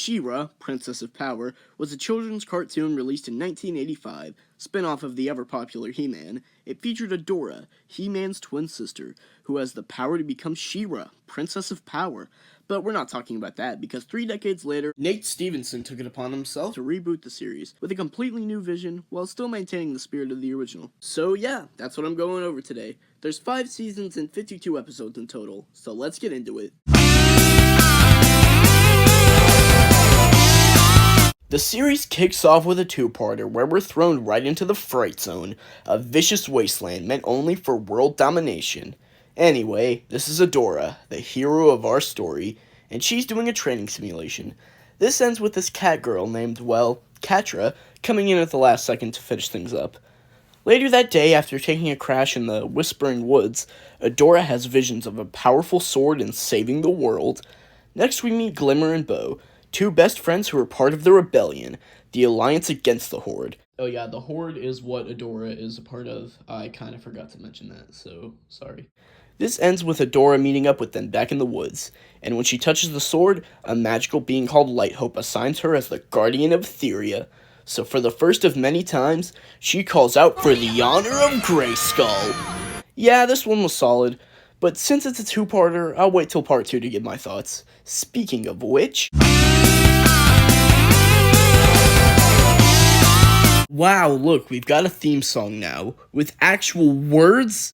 She-Ra, Princess of Power, was a children's cartoon released in 1985, spin-off of the ever-popular He-Man. It featured Adora, He-Man's twin sister, who has the power to become She-Ra, Princess of Power. But we're not talking about that, because 3 decades later, Nate Stevenson took it upon himself to reboot the series with a completely new vision while still maintaining the spirit of the original. So yeah, that's what I'm going over today. There's 5 seasons and 52 episodes in total, so let's get into it. The series kicks off with a two-parter where we're thrown right into the Fright Zone, a vicious wasteland meant only for world domination. Anyway, this is Adora, the hero of our story, and she's doing a training simulation. This ends with this cat girl named, well, Catra, coming in at the last second to finish things up. Later that day, after taking a crash in the Whispering Woods, Adora has visions of a powerful sword and saving the world. Next we meet Glimmer and Bow, two best friends who are part of the rebellion, the alliance against the Horde. Oh yeah, the Horde is what Adora is a part of. I kind of forgot to mention that, so sorry. This ends with Adora meeting up with them back in the woods, and when she touches the sword, a magical being called Lighthope assigns her as the guardian of Etheria. So for the first of many times, she calls out for the honor of Grayskull. Yeah, this one was solid, but since it's a two-parter, I'll wait till part 2 to give my thoughts. Speaking of which... Wow, look, we've got a theme song now, with actual words.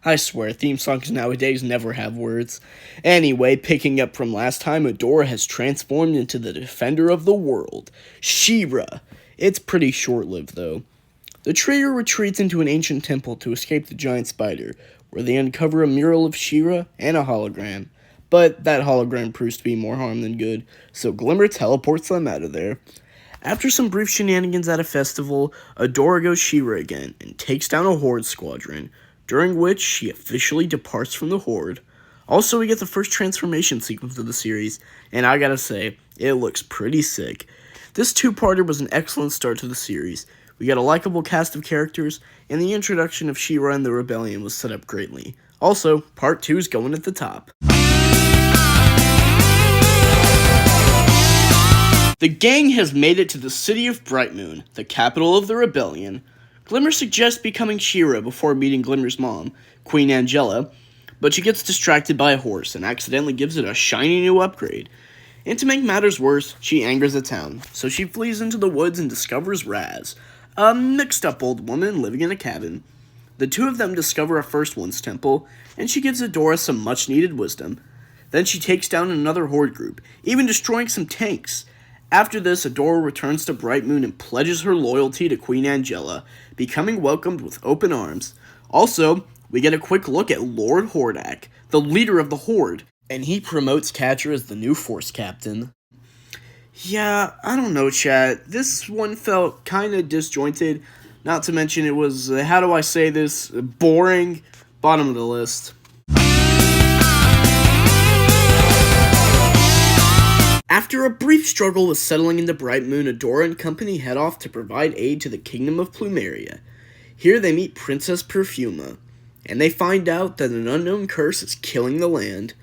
I swear, theme songs nowadays never have words. Anyway, picking up from last time, Adora has transformed into the defender of the world, She-Ra. It's pretty short-lived, though. The trio retreats into an ancient temple to escape the giant spider, where they uncover a mural of She-Ra and a hologram. But that hologram proves to be more harm than good, so Glimmer teleports them out of there. After some brief shenanigans at a festival, Adora goes She-Ra again and takes down a Horde squadron, during which she officially departs from the Horde. Also, we get the first transformation sequence of the series, and I gotta say, it looks pretty sick. This two-parter was an excellent start to the series. We got a likable cast of characters, and the introduction of She-Ra and the Rebellion was set up greatly. Also, part 2 is going at the top. The gang has made it to the city of Brightmoon, the capital of the Rebellion. Glimmer suggests becoming She-Ra before meeting Glimmer's mom, Queen Angela, but she gets distracted by a horse and accidentally gives it a shiny new upgrade. And to make matters worse, she angers the town, so she flees into the woods and discovers Raz, a mixed-up old woman living in a cabin. The two of them discover a First One's temple, and she gives Adora some much-needed wisdom. Then she takes down another Horde group, even destroying some tanks. After this, Adora returns to Brightmoon and pledges her loyalty to Queen Angela, becoming welcomed with open arms. Also, we get a quick look at Lord Hordak, the leader of the Horde, and he promotes Catra as the new Force Captain. Yeah, I don't know, chat. This one felt kinda disjointed, not to mention it was, how do I say this, boring, bottom of the list. After a brief struggle with settling into Brightmoon, Adora and company head off to provide aid to the kingdom of Plumeria. Here they meet Princess Perfuma, and they find out that an unknown curse is killing the land.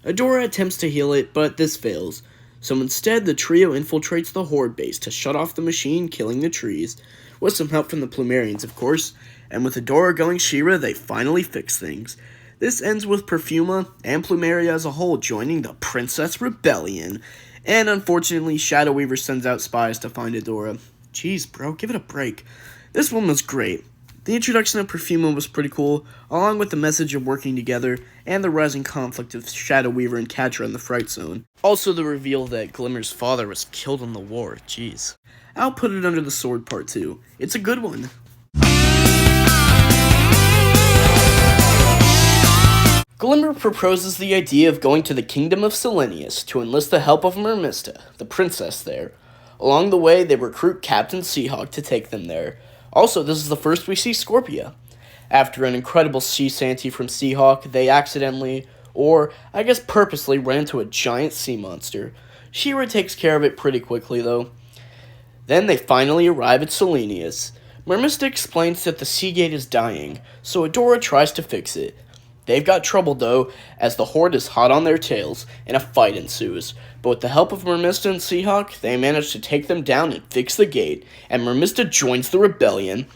Adora attempts to heal it, but this fails, so instead the trio infiltrates the Horde base to shut off the machine killing the trees, with some help from the Plumerians of course, and with Adora going She-Ra they finally fix things. This ends with Perfuma and Plumeria as a whole joining the Princess Rebellion. And unfortunately, Shadow Weaver sends out spies to find Adora. Jeez, bro, give it a break. This one was great. The introduction of Perfuma was pretty cool, along with the message of working together, and the rising conflict of Shadow Weaver and Catra in the Fright Zone. Also the reveal that Glimmer's father was killed in the war, jeez. I'll put it under the sword part 2. It's a good one. Glimmer proposes the idea of going to the kingdom of Selenius to enlist the help of Mermista, the princess there. Along the way, they recruit Captain Seahawk to take them there. Also, this is the first we see Scorpia. After an incredible sea shanty from Seahawk, they accidentally, or I guess purposely, ran into a giant sea monster. She-Ra takes care of it pretty quickly, though. Then they finally arrive at Selenius. Mermista explains that the sea gate is dying, so Adora tries to fix it. They've got trouble, though, as the Horde is hot on their tails, and a fight ensues. But with the help of Mermista and Seahawk, they manage to take them down and fix the gate, and Mermista joins the rebellion.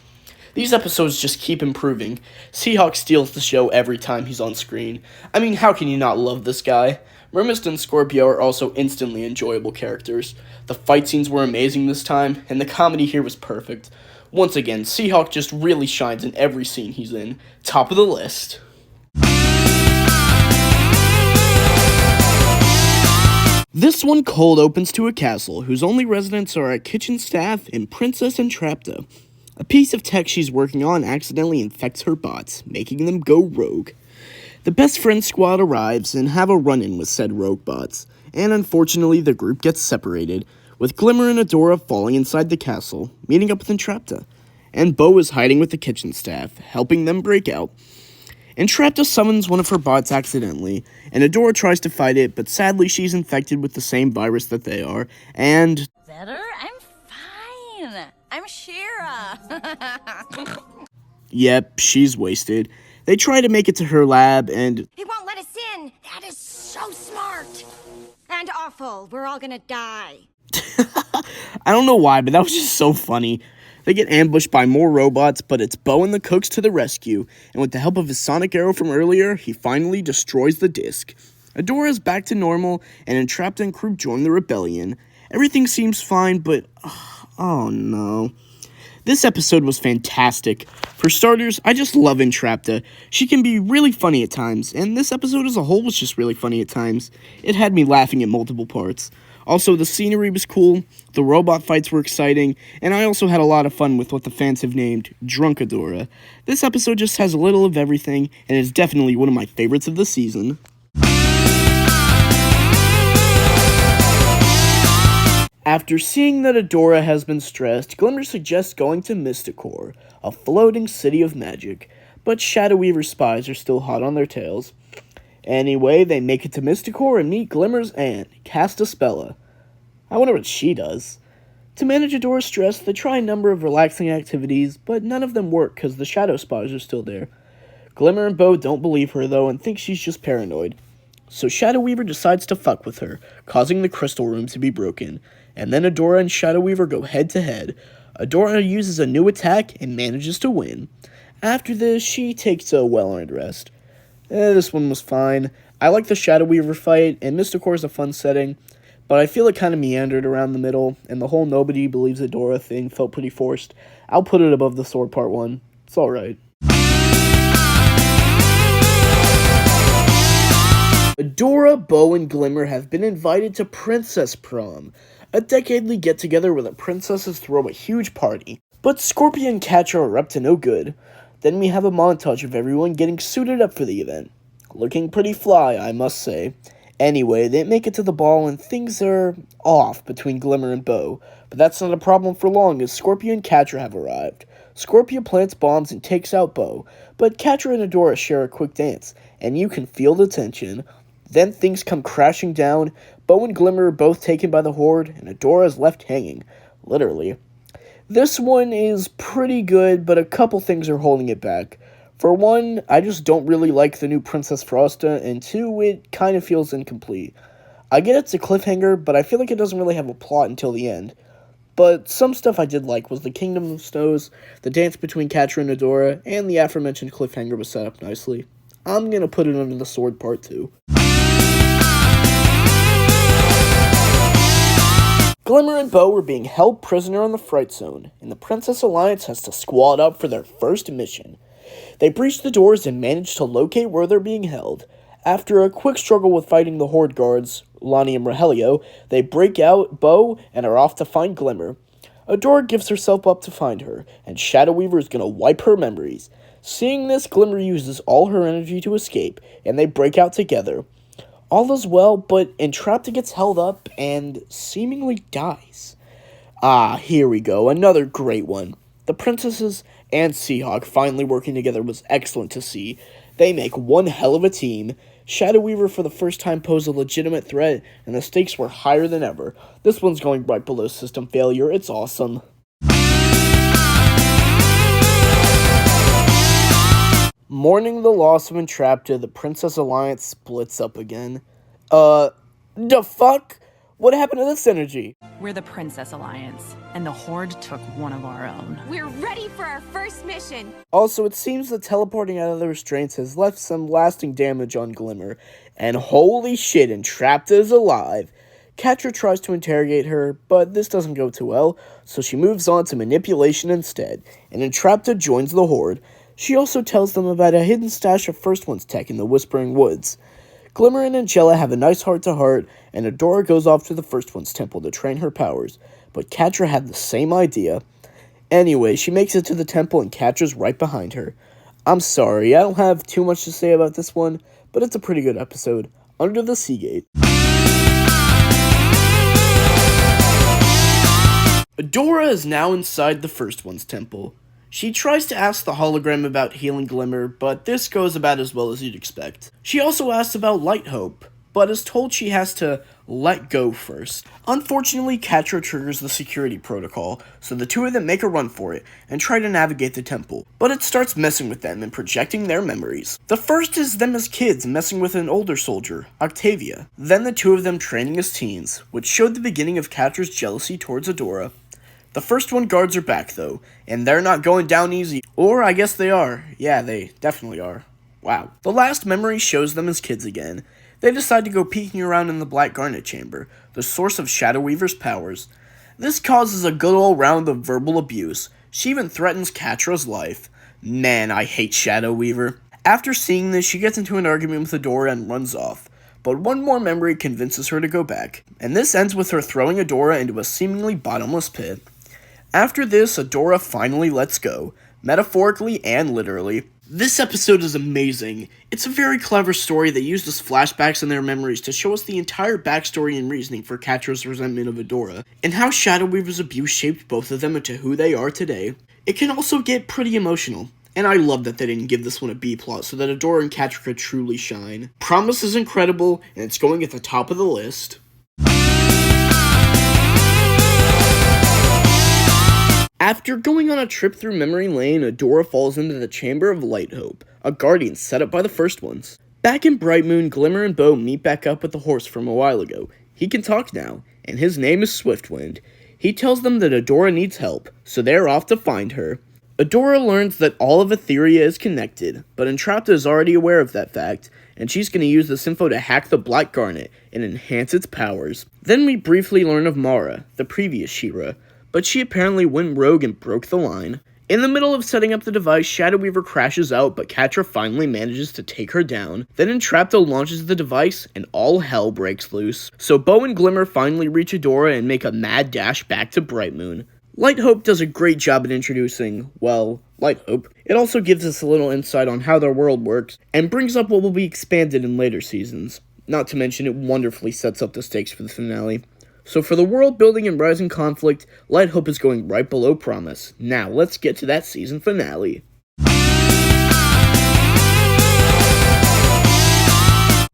These episodes just keep improving. Seahawk steals the show every time he's on screen. I mean, how can you not love this guy? Mermista and Scorpio are also instantly enjoyable characters. The fight scenes were amazing this time, and the comedy here was perfect. Once again, Seahawk just really shines in every scene he's in. Top of the list. This one cold opens to a castle whose only residents are a kitchen staff and Princess Entrapta. A piece of tech she's working on accidentally infects her bots, making them go rogue. The best friend squad arrives and have a run-in with said rogue bots, and unfortunately the group gets separated, with Glimmer and Adora falling inside the castle, meeting up with Entrapta, and Bo is hiding with the kitchen staff, helping them break out. Entrapta summons one of her bots accidentally, and Adora tries to fight it, but sadly she's infected with the same virus that they are, and... Better? I'm fine. I'm Shira. Yep, she's wasted. They try to make it to her lab, and... He won't let us in! That is so smart! And awful. We're all gonna die. I don't know why, but that was just so funny. They get ambushed by more robots, but it's Bo and the Cooks to the rescue, and with the help of his sonic arrow from earlier, he finally destroys the disc. Adora's back to normal, and Entrapta and crew join the rebellion. Everything seems fine, but... oh no. This episode was fantastic. For starters, I just love Entrapta. She can be really funny at times, and this episode as a whole was just really funny at times. It had me laughing at multiple parts. Also, the scenery was cool, the robot fights were exciting, and I also had a lot of fun with what the fans have named Drunk Adora. This episode just has a little of everything, and is definitely one of my favorites of the season. After seeing that Adora has been stressed, Glimmer suggests going to Mysticor, a floating city of magic, but Shadow Weaver spies are still hot on their tails. Anyway, they make it to Mysticor and meet Glimmer's aunt, Castaspella. I wonder what she does. To manage Adora's stress, they try a number of relaxing activities, but none of them work because the Shadow Spies are still there. Glimmer and Bo don't believe her, though, and think she's just paranoid. So Shadow Weaver decides to fuck with her, causing the crystal room to be broken, and then Adora and Shadow Weaver go head-to-head. Adora uses a new attack and manages to win. After this, she takes a well-earned rest. This one was fine. I like the Shadow Weaver fight, and Mysticor is a fun setting, but I feel it kind of meandered around the middle, and the whole nobody believes Adora thing felt pretty forced. I'll put it above the Sword Part 1. It's alright. Adora, Bo, and Glimmer have been invited to Princess Prom, a decadely get-together where the princesses throw a huge party. But Scorpio and Catra are up to no good. Then we have a montage of everyone getting suited up for the event. Looking pretty fly, I must say. Anyway, they make it to the ball and things are off between Glimmer and Bo. But that's not a problem for long as Scorpio and Catra have arrived. Scorpio plants bombs and takes out Bo, but Catra and Adora share a quick dance, and you can feel the tension. Then things come crashing down. Bo and Glimmer are both taken by the Horde, and Adora is left hanging. Literally. This one is pretty good, but a couple things are holding it back. For one, I just don't really like the new Princess Frosta, and two, it kind of feels incomplete. I get it's a cliffhanger, but I feel like it doesn't really have a plot until the end. But some stuff I did like was the Kingdom of Snows, the dance between Catra and Adora, and the aforementioned cliffhanger was set up nicely. I'm gonna put it under the Sword Part 2. Glimmer and Bo were being held prisoner on the Fright Zone, and the Princess Alliance has to squad up for their first mission. They breach the doors and manage to locate where they're being held. After a quick struggle with fighting the Horde guards, Lonnie and Rogelio, they break out Bo and are off to find Glimmer. Adora gives herself up to find her, and Shadow Weaver is gonna wipe her memories. Seeing this, Glimmer uses all her energy to escape, and they break out together. All is well, but Entrapta gets held up and seemingly dies. Here we go, another great one. The princesses and Seahawk finally working together was excellent to see. They make one hell of a team. Shadow Weaver for the first time posed a legitimate threat, and the stakes were higher than ever. This one's going right below system failure, it's awesome. Mourning the loss of Entrapta, the Princess Alliance splits up again. The fuck? What happened to this energy? We're the Princess Alliance, and the Horde took one of our own. We're ready for our first mission. Also, it seems that teleporting out of the restraints has left some lasting damage on Glimmer, and holy shit, Entrapta is alive. Catra tries to interrogate her, but this doesn't go too well, so she moves on to manipulation instead, and Entrapta joins the Horde. She also tells them about a hidden stash of First One's tech in the Whispering Woods. Glimmer and Angela have a nice heart-to-heart, and Adora goes off to the First One's temple to train her powers, but Catra had the same idea. Anyway, she makes it to the temple and Catra's right behind her. I'm sorry, I don't have too much to say about this one, but it's a pretty good episode. Under the Seagate. Adora is now inside the First One's temple. She tries to ask the hologram about healing Glimmer, but this goes about as well as you'd expect. She also asks about Light Hope, but is told she has to let go first. Unfortunately, Catra triggers the security protocol, so the two of them make a run for it and try to navigate the temple, but it starts messing with them and projecting their memories. The first is them as kids messing with an older soldier, Octavia. Then the two of them training as teens, which showed the beginning of Catra's jealousy towards Adora. The First One guards are back, though, and they're not going down easy. Or I guess they are. Yeah, they definitely are. Wow. The last memory shows them as kids again. They decide to go peeking around in the Black Garnet Chamber, the source of Shadow Weaver's powers. This causes a good old round of verbal abuse. She even threatens Catra's life. Man, I hate Shadow Weaver. After seeing this, she gets into an argument with Adora and runs off. But one more memory convinces her to go back, and this ends with her throwing Adora into a seemingly bottomless pit. After this, Adora finally lets go, metaphorically and literally. This episode is amazing. It's a very clever story that uses flashbacks and their memories to show us the entire backstory and reasoning for Catra's resentment of Adora, and how Shadow Weaver's abuse shaped both of them into who they are today. It can also get pretty emotional, and I love that they didn't give this one a B-plot so that Adora and Catra could truly shine. Promise is incredible, and it's going at the top of the list. After going on a trip through memory lane, Adora falls into the Chamber of Light Hope, a guardian set up by the First Ones. Back in Bright Moon, Glimmer and Bow meet back up with the horse from a while ago. He can talk now, and his name is Swiftwind. He tells them that Adora needs help, so they're off to find her. Adora learns that all of Etheria is connected, but Entrapta is already aware of that fact, and she's going to use this info to hack the Black Garnet and enhance its powers. Then we briefly learn of Mara, the previous She-Ra, but she apparently went rogue and broke the line. In the middle of setting up the device, Shadow Weaver crashes out, but Catra finally manages to take her down. Then Entrapta launches the device, and all hell breaks loose. So Bow and Glimmer finally reach Adora and make a mad dash back to Bright Moon. Light Hope does a great job at introducing, well, Light Hope. It also gives us a little insight on how their world works, and brings up what will be expanded in later seasons. Not to mention, it wonderfully sets up the stakes for the finale. So for the world building and rising conflict, Light Hope is going right below Promise. Now let's get to that season finale.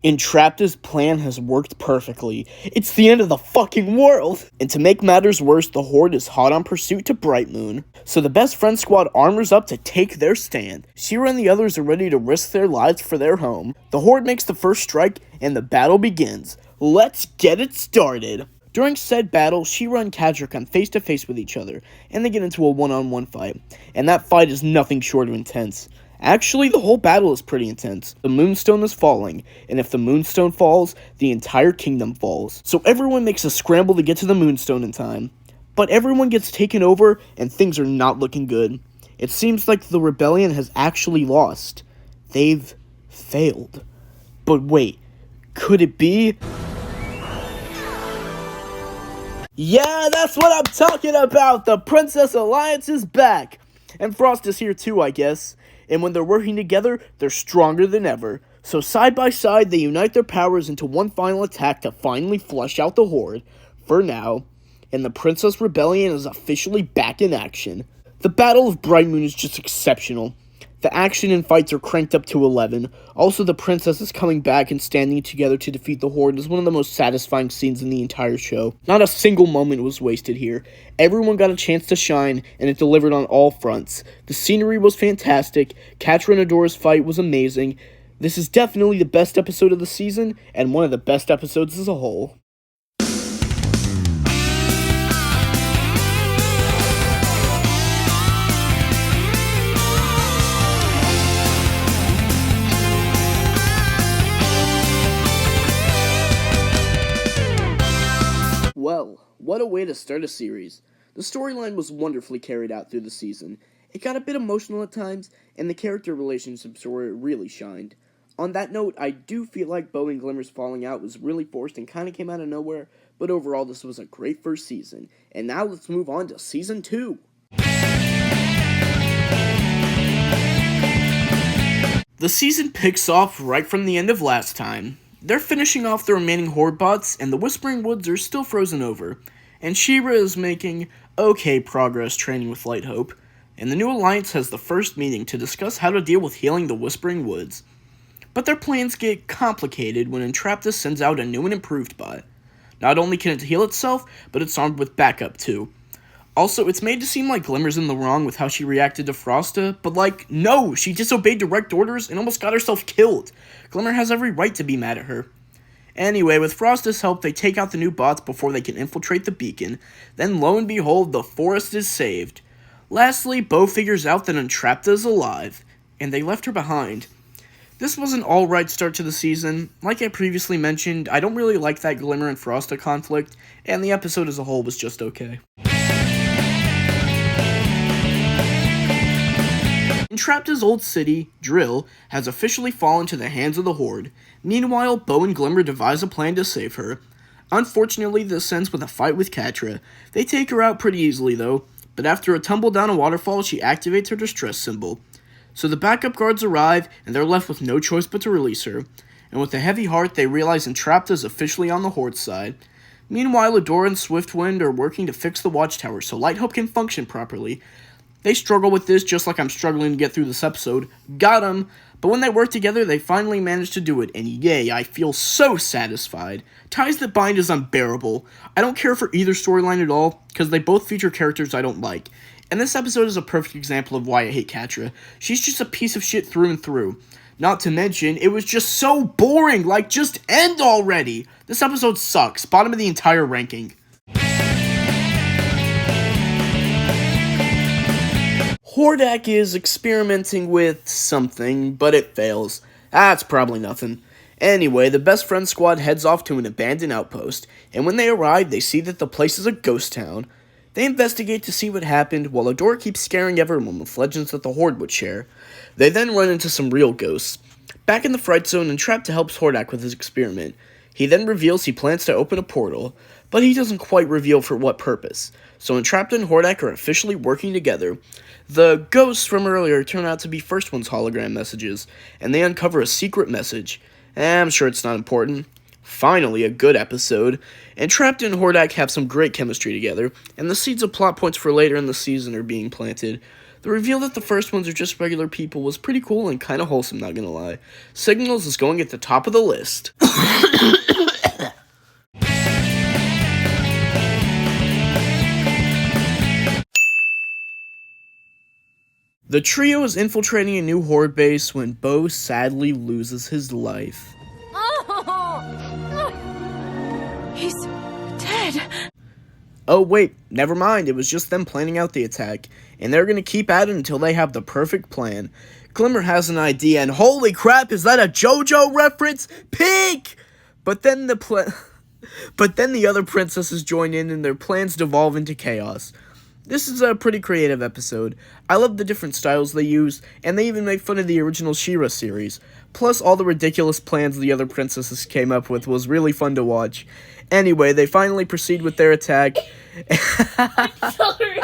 Entrapta's plan has worked perfectly. It's the end of the fucking world! And to make matters worse, the Horde is hot on pursuit to Bright Moon. So the best friend squad armors up to take their stand. She-Ra and the others are ready to risk their lives for their home. The Horde makes the first strike, and the battle begins. Let's get it started! During said battle, She-Ra and Catra come face to face with each other, and they get into a one-on-one fight. And that fight is nothing short of intense. Actually, the whole battle is pretty intense. The Moonstone is falling, and if the Moonstone falls, the entire kingdom falls. So everyone makes a scramble to get to the Moonstone in time. But everyone gets taken over, and things are not looking good. It seems like the rebellion has actually lost. They've failed. But wait, could it be? Yeah, that's what I'm talking about! The Princess Alliance is back! And Frost is here too, I guess. And when they're working together, they're stronger than ever. So side by side, they unite their powers into one final attack to finally flush out the Horde, for now. And the Princess Rebellion is officially back in action. The Battle of Bright Moon is just exceptional. The action and fights are cranked up to 11. Also, the princesses coming back and standing together to defeat the Horde is one of the most satisfying scenes in the entire show. Not a single moment was wasted here. Everyone got a chance to shine, and it delivered on all fronts. The scenery was fantastic. Catra and Adora's fight was amazing. This is definitely the best episode of the season, and one of the best episodes as a whole. Well, what a way to start a series. The storyline was wonderfully carried out through the season. It got a bit emotional at times, and the character relationships were where it really shined. On that note, I do feel like Bo and Glimmer's falling out was really forced and kind of came out of nowhere, but overall this was a great first season. And now let's move on to Season 2. The season picks off right from the end of last time. They're finishing off the remaining Horde bots, and the Whispering Woods are still frozen over. And She-Ra is making okay progress training with Light Hope. And the new Alliance has the first meeting to discuss how to deal with healing the Whispering Woods. But their plans get complicated when Entraptus sends out a new and improved bot. Not only can it heal itself, but it's armed with backup too. Also, it's made to seem like Glimmer's in the wrong with how she reacted to Frosta, but no, she disobeyed direct orders and almost got herself killed. Glimmer has every right to be mad at her. Anyway, with Frosta's help, they take out the new bots before they can infiltrate the beacon. Then, lo and behold, the forest is saved. Lastly, Bo figures out that Entrapta is alive, and they left her behind. This was an alright start to the season. Like I previously mentioned, I don't really like that Glimmer and Frosta conflict, and the episode as a whole was just okay. Entrapta's old city, Drill, has officially fallen to the hands of the Horde. Meanwhile, Bo and Glimmer devise a plan to save her. Unfortunately, this ends with a fight with Catra. They take her out pretty easily though, but after a tumble down a waterfall, she activates her distress symbol. So the backup guards arrive, and they're left with no choice but to release her. And with a heavy heart, they realize Entrapta is officially on the Horde side. Meanwhile, Adora and Swiftwind are working to fix the watchtower so Light Hope can function properly. They struggle with this just like I'm struggling to get through this episode. Got 'em! But when they work together, they finally manage to do it, and yay, I feel so satisfied. Ties That Bind is unbearable. I don't care for either storyline at all, because they both feature characters I don't like. And this episode is a perfect example of why I hate Catra. She's just a piece of shit through and through. Not to mention, it was just so boring, just end already! This episode sucks, bottom of the entire ranking. Hordak is experimenting with something, but it fails. That's probably nothing. Anyway, the best friend squad heads off to an abandoned outpost, and when they arrive, they see that the place is a ghost town. They investigate to see what happened, while Adora keeps scaring everyone with legends that the Horde would share. They then run into some real ghosts. Back in the Fright Zone, Entrapta helps Hordak with his experiment. He then reveals he plans to open a portal, but he doesn't quite reveal for what purpose. So Entrapta and Hordak are officially working together. The ghosts from earlier turn out to be First One's hologram messages, and they uncover a secret message. I'm sure it's not important. Finally, a good episode. Entrapta and Hordak have some great chemistry together, and the seeds of plot points for later in the season are being planted. The reveal that the First Ones are just regular people was pretty cool and kinda wholesome, not gonna lie. Signals is going at the top of the list. The trio is infiltrating a new Horde base when Bo sadly loses his life. He's dead. Oh wait, never mind, it was just them planning out the attack, and they're gonna keep at it until they have the perfect plan. Glimmer has an idea, and holy crap, is that a JoJo reference? Pink! But then the other princesses join in, and their plans devolve into chaos. This is a pretty creative episode. I love the different styles they use, and they even make fun of the original She-Ra series. Plus, all the ridiculous plans the other princesses came up with was really fun to watch. Anyway, they finally proceed with their attack. Sorry.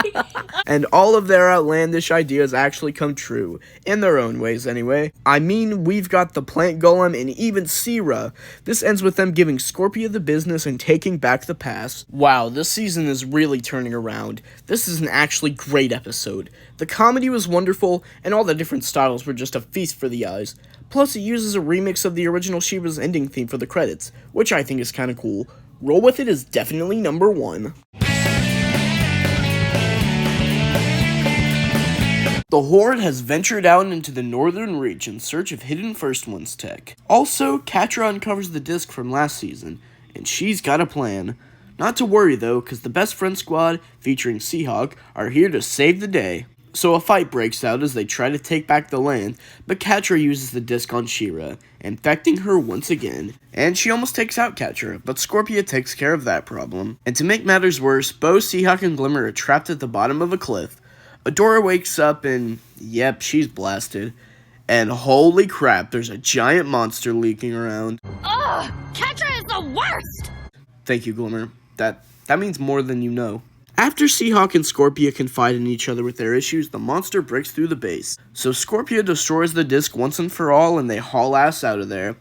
And all of their outlandish ideas actually come true. In their own ways, anyway. I mean, we've got the plant golem and even She-Ra. This ends with them giving Scorpia the business and taking back the pass. Wow, this season is really turning around. This is an actually great episode. The comedy was wonderful, and all the different styles were just a feast for the eyes. Plus, it uses a remix of the original She-Ra's ending theme for the credits, which I think is kinda cool. Roll With It is definitely number 1. The Horde has ventured out into the Northern Reach in search of hidden First Ones tech. Also, Catra uncovers the disc from last season, and she's got a plan. Not to worry though, cause the Best Friend Squad, featuring Seahawk, are here to save the day. So a fight breaks out as they try to take back the land, but Catra uses the disc on She-Ra, infecting her once again. And she almost takes out Catra, but Scorpia takes care of that problem. And to make matters worse, Bo, Seahawk, and Glimmer are trapped at the bottom of a cliff. Adora wakes up and, yep, she's blasted. And holy crap, there's a giant monster leaking around. Ugh! Catra is the worst! Thank you, Glimmer. That means more than you know. After Seahawk and Scorpia confide in each other with their issues, the monster breaks through the base. So Scorpia destroys the disc once and for all, and they haul ass out of there.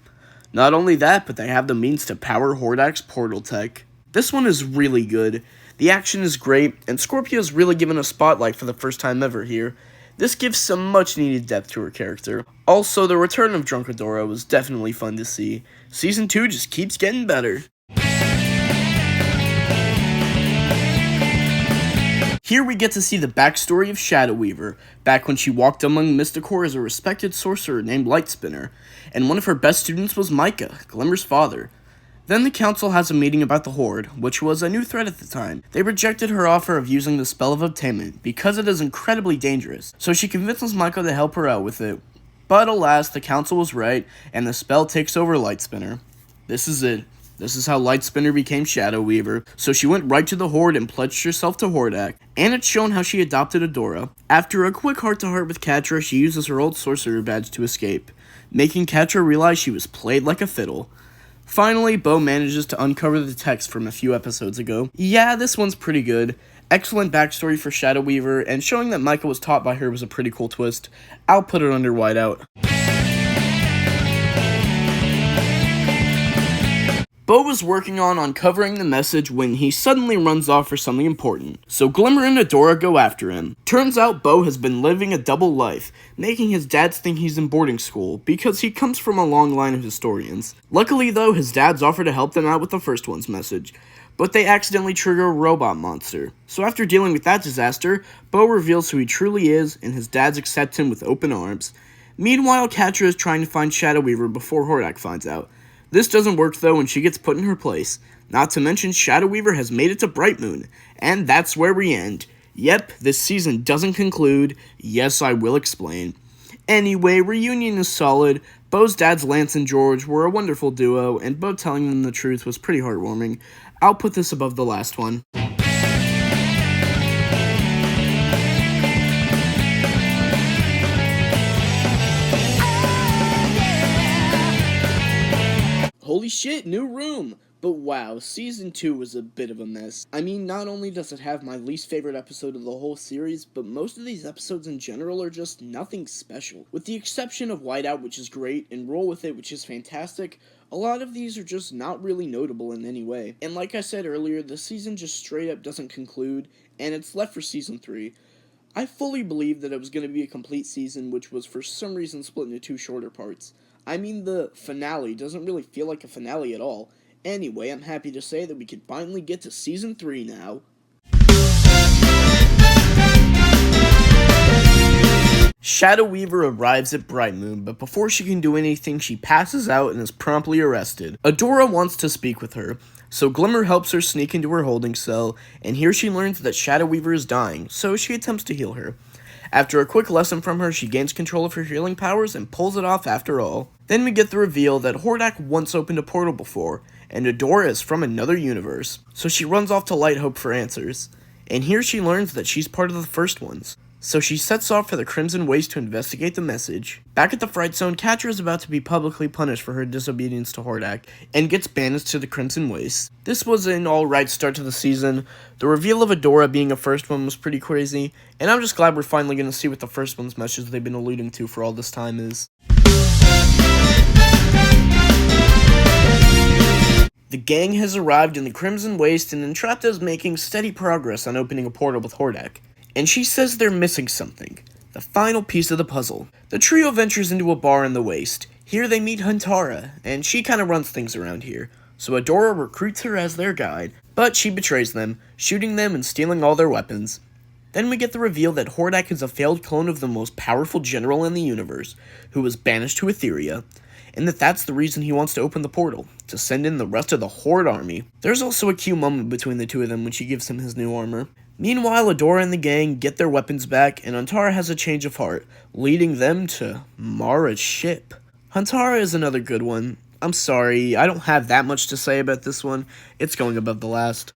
Not only that, but they have the means to power Hordak's portal tech. This one is really good. The action is great, and Scorpia is really given a spotlight for the first time ever here. This gives some much needed depth to her character. Also, the return of Drunk Adora was definitely fun to see. Season 2 just keeps getting better. Here we get to see the backstory of Shadow Weaver, back when she walked among Mysticor as a respected sorcerer named Lightspinner, and one of her best students was Micah, Glimmer's father. Then the council has a meeting about the Horde, which was a new threat at the time. They rejected her offer of using the Spell of Obtainment, because it is incredibly dangerous, so she convinces Micah to help her out with it. But alas, the council was right, and the spell takes over Lightspinner. This is it. This is how Lightspinner became Shadow Weaver, so she went right to the Horde and pledged herself to Hordak, and it's shown how she adopted Adora. After a quick heart-to-heart with Catra, she uses her old sorcerer badge to escape, making Catra realize she was played like a fiddle. Finally, Bo manages to uncover the text from a few episodes ago. Yeah, this one's pretty good. Excellent backstory for Shadow Weaver, and showing that Micah was taught by her was a pretty cool twist. I'll put it under Whiteout. Bo was working on uncovering the message when he suddenly runs off for something important, so Glimmer and Adora go after him. Turns out Bo has been living a double life, making his dads think he's in boarding school, because he comes from a long line of historians. Luckily though, his dads offer to help them out with the First One's message, but they accidentally trigger a robot monster. So after dealing with that disaster, Bo reveals who he truly is, and his dads accept him with open arms. Meanwhile, Catra is trying to find Shadow Weaver before Hordak finds out. This doesn't work though, and she gets put in her place. Not to mention, Shadow Weaver has made it to Bright Moon, and that's where we end. Yep, this season doesn't conclude. Yes, I will explain. Anyway, Reunion is solid. Bo's dads, Lance and George, were a wonderful duo, and Bo telling them the truth was pretty heartwarming. I'll put this above the last one. Holy shit, new room! But wow, Season 2 was a bit of a mess. I mean, not only does it have my least favorite episode of the whole series, but most of these episodes in general are just nothing special. With the exception of Whiteout, which is great, and Roll With It, which is fantastic, a lot of these are just not really notable in any way. And like I said earlier, the season just straight up doesn't conclude, and it's left for Season 3. I fully believed that it was going to be a complete season, which was for some reason split into 2 shorter parts. I mean, the finale doesn't really feel like a finale at all. Anyway, I'm happy to say that we can finally get to Season 3 now. Shadow Weaver arrives at Bright Moon, but before she can do anything, she passes out and is promptly arrested. Adora wants to speak with her, so Glimmer helps her sneak into her holding cell, and here she learns that Shadow Weaver is dying, so she attempts to heal her. After a quick lesson from her, she gains control of her healing powers and pulls it off after all. Then we get the reveal that Hordak once opened a portal before, and Adora is from another universe. So she runs off to Light Hope for answers. And here she learns that she's part of the First Ones. So she sets off for the Crimson Waste to investigate the message. Back at the Fright Zone, Catra is about to be publicly punished for her disobedience to Hordak, and gets banished to the Crimson Waste. This was an alright start to the season. The reveal of Adora being a First One was pretty crazy, and I'm just glad we're finally going to see what the First One's message they've been alluding to for all this time is. The gang has arrived in the Crimson Waste, and Entrapta is making steady progress on opening a portal with Hordak. and she says they're missing something. The final piece of the puzzle. The trio ventures into a bar in the waste. Here they meet Huntara, and she kind of runs things around here. So Adora recruits her as their guide, but she betrays them, shooting them and stealing all their weapons. Then we get the reveal that Hordak is a failed clone of the most powerful general in the universe, who was banished to Etheria, and that's the reason he wants to open the portal, to send in the rest of the Horde army. There's also a cute moment between the two of them when she gives him his new armor. Meanwhile, Adora and the gang get their weapons back, and Huntara has a change of heart, leading them to Mara's ship. Huntara is another good one. I'm sorry, I don't have that much to say about this one. It's going above the last.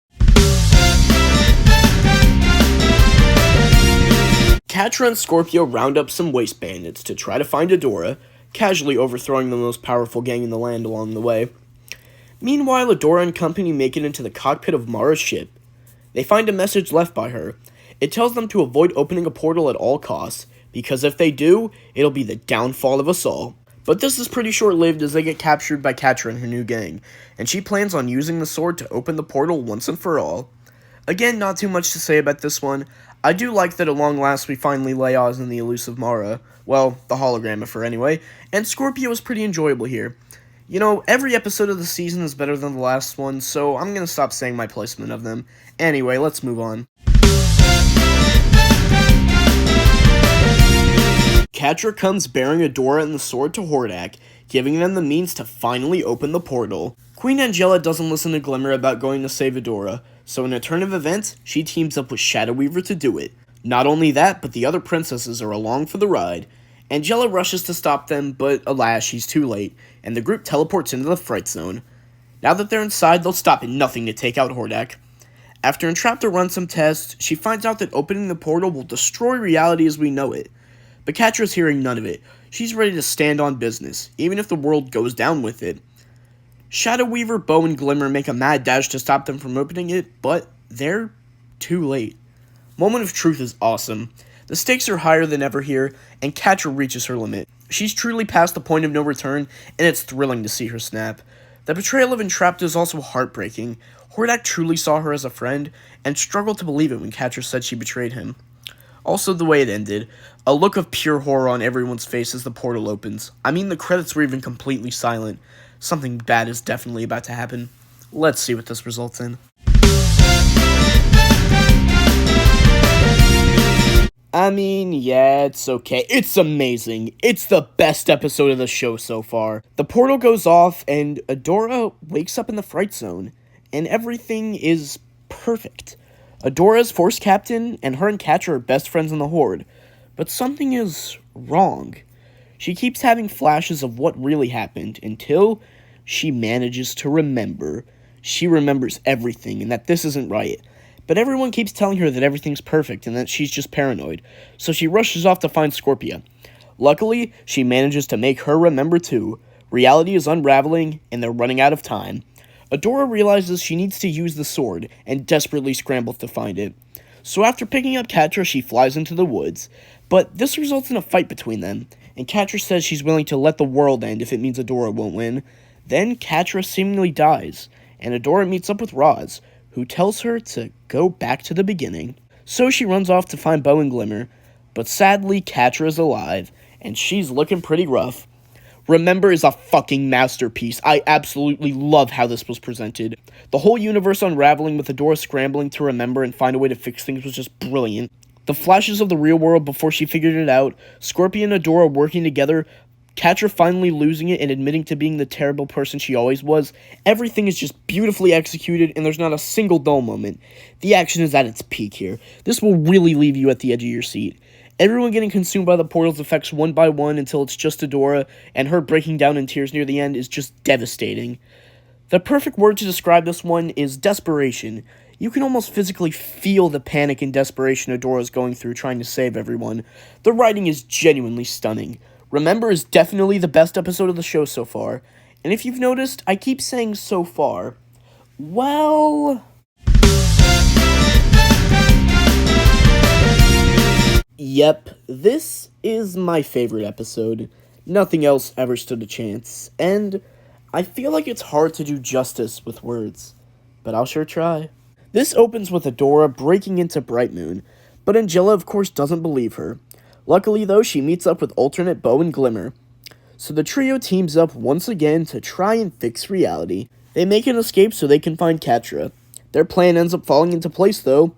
Catra and Scorpio round up some waste bandits to try to find Adora, casually overthrowing the most powerful gang in the land along the way. Meanwhile, Adora and company make it into the cockpit of Mara's ship. They find a message left by her. It tells them to avoid opening a portal at all costs, because if they do, it'll be the downfall of us all. But this is pretty short-lived as they get captured by Catra and her new gang, and she plans on using the sword to open the portal once and for all. Again, not too much to say about this one. I do like that at long last we finally lay eyes on the elusive Mara. Well, the hologram of her anyway, and Scorpio is pretty enjoyable here. You know, every episode of the season is better than the last one, so I'm gonna stop saying my placement of them. Anyway, let's move on. Catra comes bearing Adora and the sword to Hordak, giving them the means to finally open the portal. Queen Angela doesn't listen to Glimmer about going to save Adora, so in a turn of events, she teams up with Shadow Weaver to do it. Not only that, but the other princesses are along for the ride. Angela rushes to stop them, but alas, she's too late, and the group teleports into the Fright Zone. Now that they're inside, they'll stop at nothing to take out Hordak. After Entrapta runs some tests, she finds out that opening the portal will destroy reality as we know it. But Catra's hearing none of it. She's ready to stand on business, even if the world goes down with it. Shadow Weaver, Bow, and Glimmer make a mad dash to stop them from opening it, but they're too late. Moment of Truth is awesome. The stakes are higher than ever here, and Catra reaches her limit. She's truly past the point of no return, and it's thrilling to see her snap. The betrayal of Entrapta is also heartbreaking. Hordak truly saw her as a friend, and struggled to believe it when Catra said she betrayed him. Also, the way it ended. A look of pure horror on everyone's face as the portal opens. I mean, the credits were even completely silent. Something bad is definitely about to happen. Let's see what this results in. I mean, yeah, it's okay. It's amazing. It's the best episode of the show so far. The portal goes off, and Adora wakes up in the Fright Zone, and everything is perfect. Adora's Force Captain, and her and Catra are best friends in the Horde. But something is wrong. She keeps having flashes of what really happened until she manages to remember. She remembers everything and that this isn't right. But everyone keeps telling her that everything's perfect and that she's just paranoid. So she rushes off to find Scorpia. Luckily, she manages to make her remember too. Reality is unraveling and they're running out of time. Adora realizes she needs to use the sword and desperately scrambles to find it. So after picking up Catra, she flies into the woods. But this results in a fight between them, and Catra says she's willing to let the world end if it means Adora won't win. Then Catra seemingly dies, and Adora meets up with Roz, who tells her to go back to the beginning. So she runs off to find Bow and Glimmer, but sadly Catra is alive, and she's looking pretty rough. Remember is a fucking masterpiece. I absolutely love how this was presented. The whole universe unraveling with Adora scrambling to remember and find a way to fix things was just brilliant. The flashes of the real world before she figured it out, Scorpio and Adora working together, Catra finally losing it and admitting to being the terrible person she always was. Everything is just beautifully executed and there's not a single dull moment. The action is at its peak here. This will really leave you at the edge of your seat. Everyone getting consumed by the portal's effects one by one until it's just Adora, and her breaking down in tears near the end is just devastating. The perfect word to describe this one is desperation. You can almost physically feel the panic and desperation Adora's going through trying to save everyone. The writing is genuinely stunning. Remember is definitely the best episode of the show so far, and if you've noticed, I keep saying so far. Well... Yep, this is my favorite episode. Nothing else ever stood a chance, and I feel like it's hard to do justice with words, but I'll sure try. This opens with Adora breaking into Bright Moon, But Angela, of course, doesn't believe her. Luckily, though, she meets up with alternate Bo and Glimmer. So the trio teams up once again to try and fix reality. They make an escape so they can find Catra. Their plan ends up falling into place, though,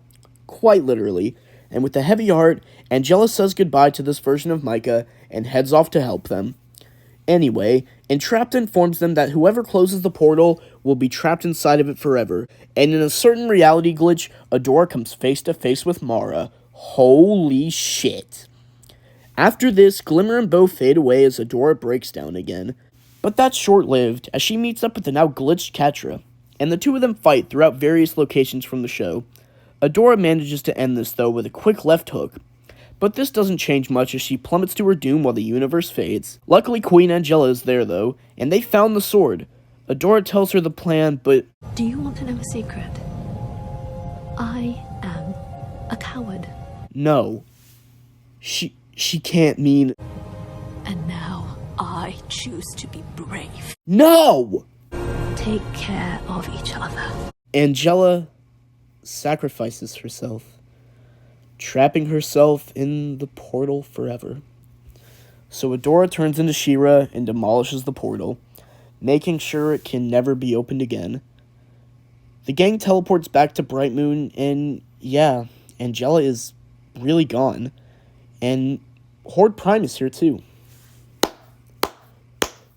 quite literally, and with a heavy heart, Angela says goodbye to this version of Micah and heads off to help them. Anyway, Entrapped informs them that whoever closes the portal will be trapped inside of it forever, and in a certain reality glitch, Adora comes face to face with Mara. Holy shit. After this, Glimmer and Bo fade away as Adora breaks down again. But that's short-lived, as she meets up with the now glitched Catra, and the two of them fight throughout various locations from the show. Adora manages to end this, though, with a quick left hook. But this doesn't change much as she plummets to her doom while the universe fades. Luckily, Queen Angela is there, though, and they found the sword. Adora tells her the plan, but... Do you want to know a secret? I am a coward. No. She can't mean... And now I choose to be brave. No! Take care of each other. Angela sacrifices herself, trapping herself in the portal forever. So Adora turns into She-Ra and demolishes the portal, making sure it can never be opened again. The gang teleports back to Bright Moon, and yeah, Angela is really gone. And Horde Prime is here too.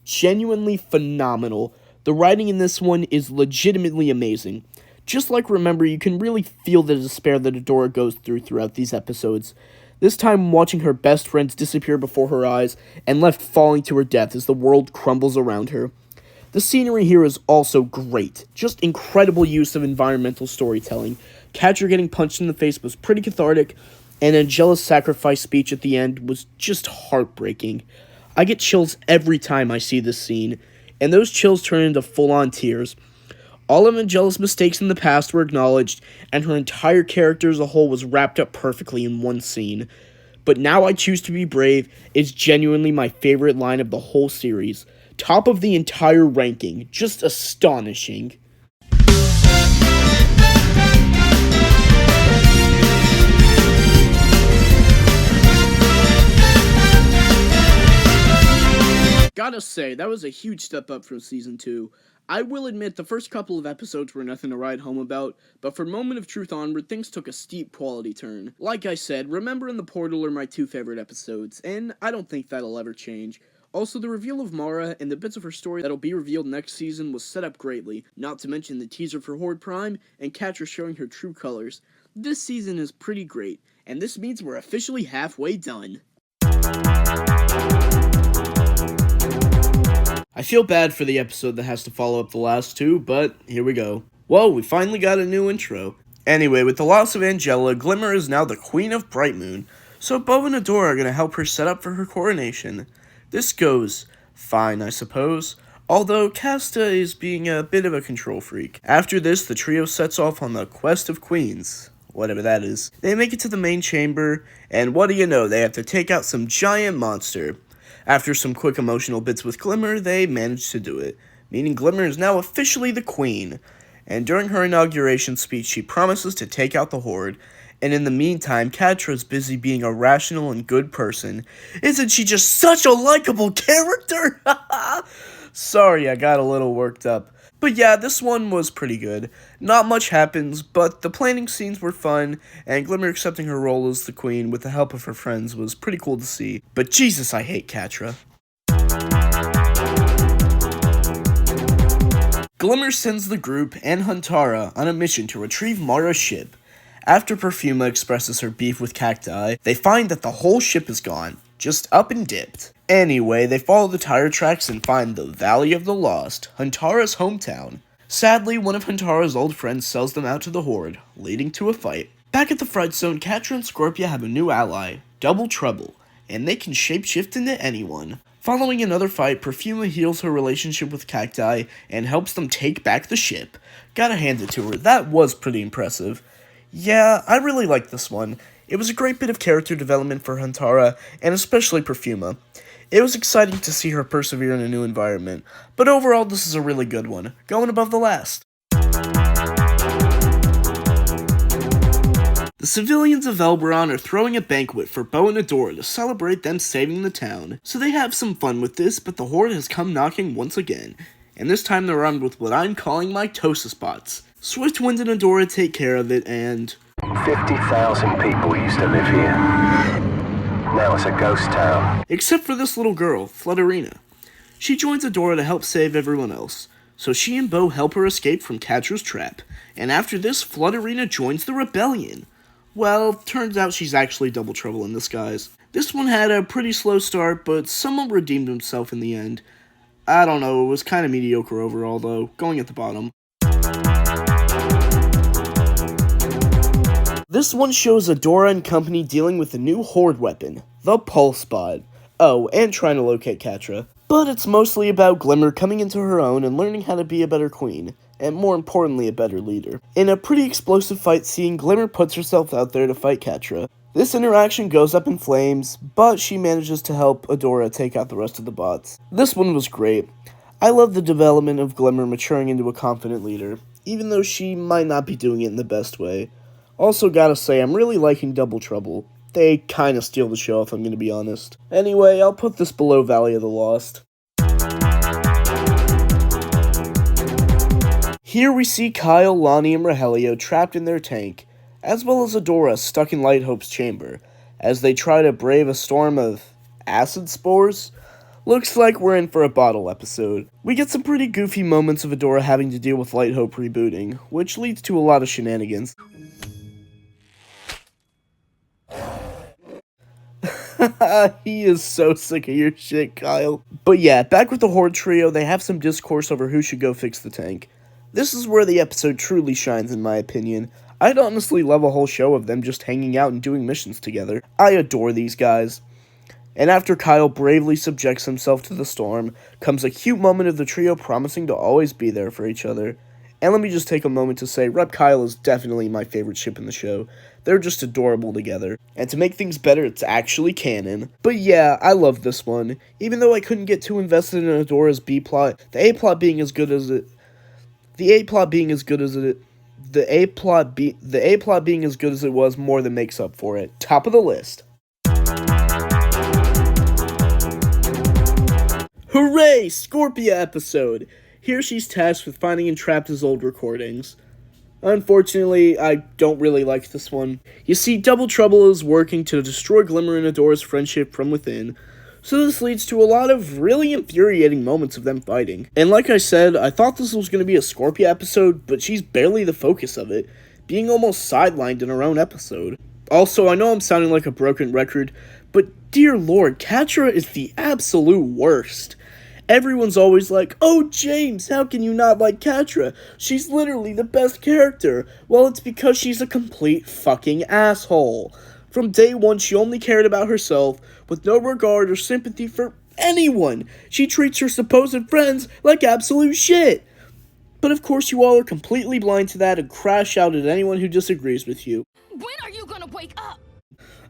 Genuinely phenomenal. The writing in this one is legitimately amazing. Just like Remember, you can really feel the despair that Adora goes throughout these episodes. This time watching her best friends disappear before her eyes and left falling to her death as the world crumbles around her. The scenery here is also great. Just incredible use of environmental storytelling. Catra getting punched in the face was pretty cathartic, and Angela's sacrifice speech at the end was just heartbreaking. I get chills every time I see this scene, and those chills turn into full-on tears. All of Angela's mistakes in the past were acknowledged, and her entire character as a whole was wrapped up perfectly in one scene. But Now I Choose to Be Brave is genuinely my favorite line of the whole series. Top of the entire ranking. Just astonishing. Gotta say, that was a huge step up from Season 2. I will admit the first couple of episodes were nothing to write home about, but from Moment of Truth onward, things took a steep quality turn. Like I said, Remember and The Portal are my two favorite episodes, and I don't think that'll ever change. Also, the reveal of Mara and the bits of her story that'll be revealed next season was set up greatly, not to mention the teaser for Horde Prime and Catra showing her true colors. This season is pretty great, and this means we're officially halfway done. I feel bad for the episode that has to follow up the last two, but here we go. Whoa, we finally got a new intro. Anyway, with the loss of Angela, Glimmer is now the Queen of Bright Moon, so Bo and Adora are going to help her set up for her coronation. This goes fine, I suppose, although Casta is being a bit of a control freak. After this, the trio sets off on the quest of queens, whatever that is. They make it to the main chamber, and what do you know, they have to take out some giant monster. After some quick emotional bits with Glimmer, they manage to do it, meaning Glimmer is now officially the queen. And during her inauguration speech, she promises to take out the Horde, and in the meantime, Catra's busy being a rational and good person. Isn't she just such a likable character? Sorry, I got a little worked up. But yeah, this one was pretty good. Not much happens, but the planning scenes were fun, and Glimmer accepting her role as the queen with the help of her friends was pretty cool to see. But Jesus, I hate Catra. Glimmer sends the group and Huntara on a mission to retrieve Mara's ship. After Perfuma expresses her beef with Cacti, they find that the whole ship is gone, just up and dipped. Anyway, they follow the tire tracks and find the Valley of the Lost, Huntara's hometown. Sadly, one of Huntara's old friends sells them out to the Horde, leading to a fight. Back at the Fright Zone, Catra and Scorpia have a new ally, Double Trouble, and they can shapeshift into anyone. Following another fight, Perfuma heals her relationship with Cacti and helps them take back the ship. Gotta hand it to her, that was pretty impressive. Yeah, I really liked this one. It was a great bit of character development for Huntara, and especially Perfuma. It was exciting to see her persevere in a new environment, but overall this is a really good one, going above the last. The The civilians of Elberon are throwing a banquet for Bo and Adora to celebrate them saving the town. So they have some fun with this, but the Horde has come knocking once again. And this time they're armed with what I'm calling mitosis bots. Swiftwind and Adora take care of it, and 50,000 people used to live here. Now it's a ghost town. Except for this little girl, Flutterina. She joins Adora to help save everyone else. So she and Bo help her escape from Catra's trap. And after this, Flutterina joins the rebellion. Well, turns out she's actually Double Trouble in disguise. This one had a pretty slow start, but someone redeemed himself in the end. I don't know, it was kind of mediocre overall though, going at the bottom. This one shows Adora and company dealing with a new Horde weapon, the Pulse Bot. Oh, and trying to locate Catra. But it's mostly about Glimmer coming into her own and learning how to be a better queen, and more importantly a better leader. In a pretty explosive fight scene, Glimmer puts herself out there to fight Catra. This interaction goes up in flames, but she manages to help Adora take out the rest of the bots. This one was great. I love the development of Glimmer maturing into a confident leader, even though she might not be doing it in the best way. Also gotta say, I'm really liking Double Trouble. They kinda steal the show if I'm gonna be honest. Anyway, I'll put this below Valley of the Lost. Here we see Kyle, Lonnie, and Rogelio trapped in their tank, as well as Adora stuck in Lighthope's chamber, as they try to brave a storm of acid spores. Looks like we're in for a bottle episode. We get some pretty goofy moments of Adora having to deal with Lighthope rebooting, which leads to a lot of shenanigans. He is so sick of your shit, Kyle. But yeah, back with the Horde trio, they have some discourse over who should go fix the tank. This is where the episode truly shines in my opinion. I'd honestly love a whole show of them just hanging out and doing missions together. I adore these guys. And after Kyle bravely subjects himself to the storm, comes a cute moment of the trio promising to always be there for each other. And let me just take a moment to say, Rep Kyle is definitely my favorite ship in the show. They're just adorable together. And to make things better, it's actually canon. But yeah, I love this one. Even though I couldn't get too invested in Adora's B-plot, the A-plot being as good as it... The A-plot being as good as it... The A-plot being as good as it was more than makes up for it. Top of the list. Hooray! Scorpia episode! Here she's tasked with finding and trapped his old recordings. Unfortunately, I don't really like this one. You see, Double Trouble is working to destroy Glimmer and Adora's friendship from within, so this leads to a lot of really infuriating moments of them fighting. And like I said, I thought this was going to be a Scorpia episode, but she's barely the focus of it, being almost sidelined in her own episode. Also, I know I'm sounding like a broken record, but dear lord, Catra is the absolute worst. Everyone's always like, oh James, how can you not like Catra? She's literally the best character. Well, it's because she's a complete fucking asshole. From day one, she only cared about herself, with no regard or sympathy for anyone. She treats her supposed friends like absolute shit. But of course you all are completely blind to that and crash out at anyone who disagrees with you. When are you gonna wake up?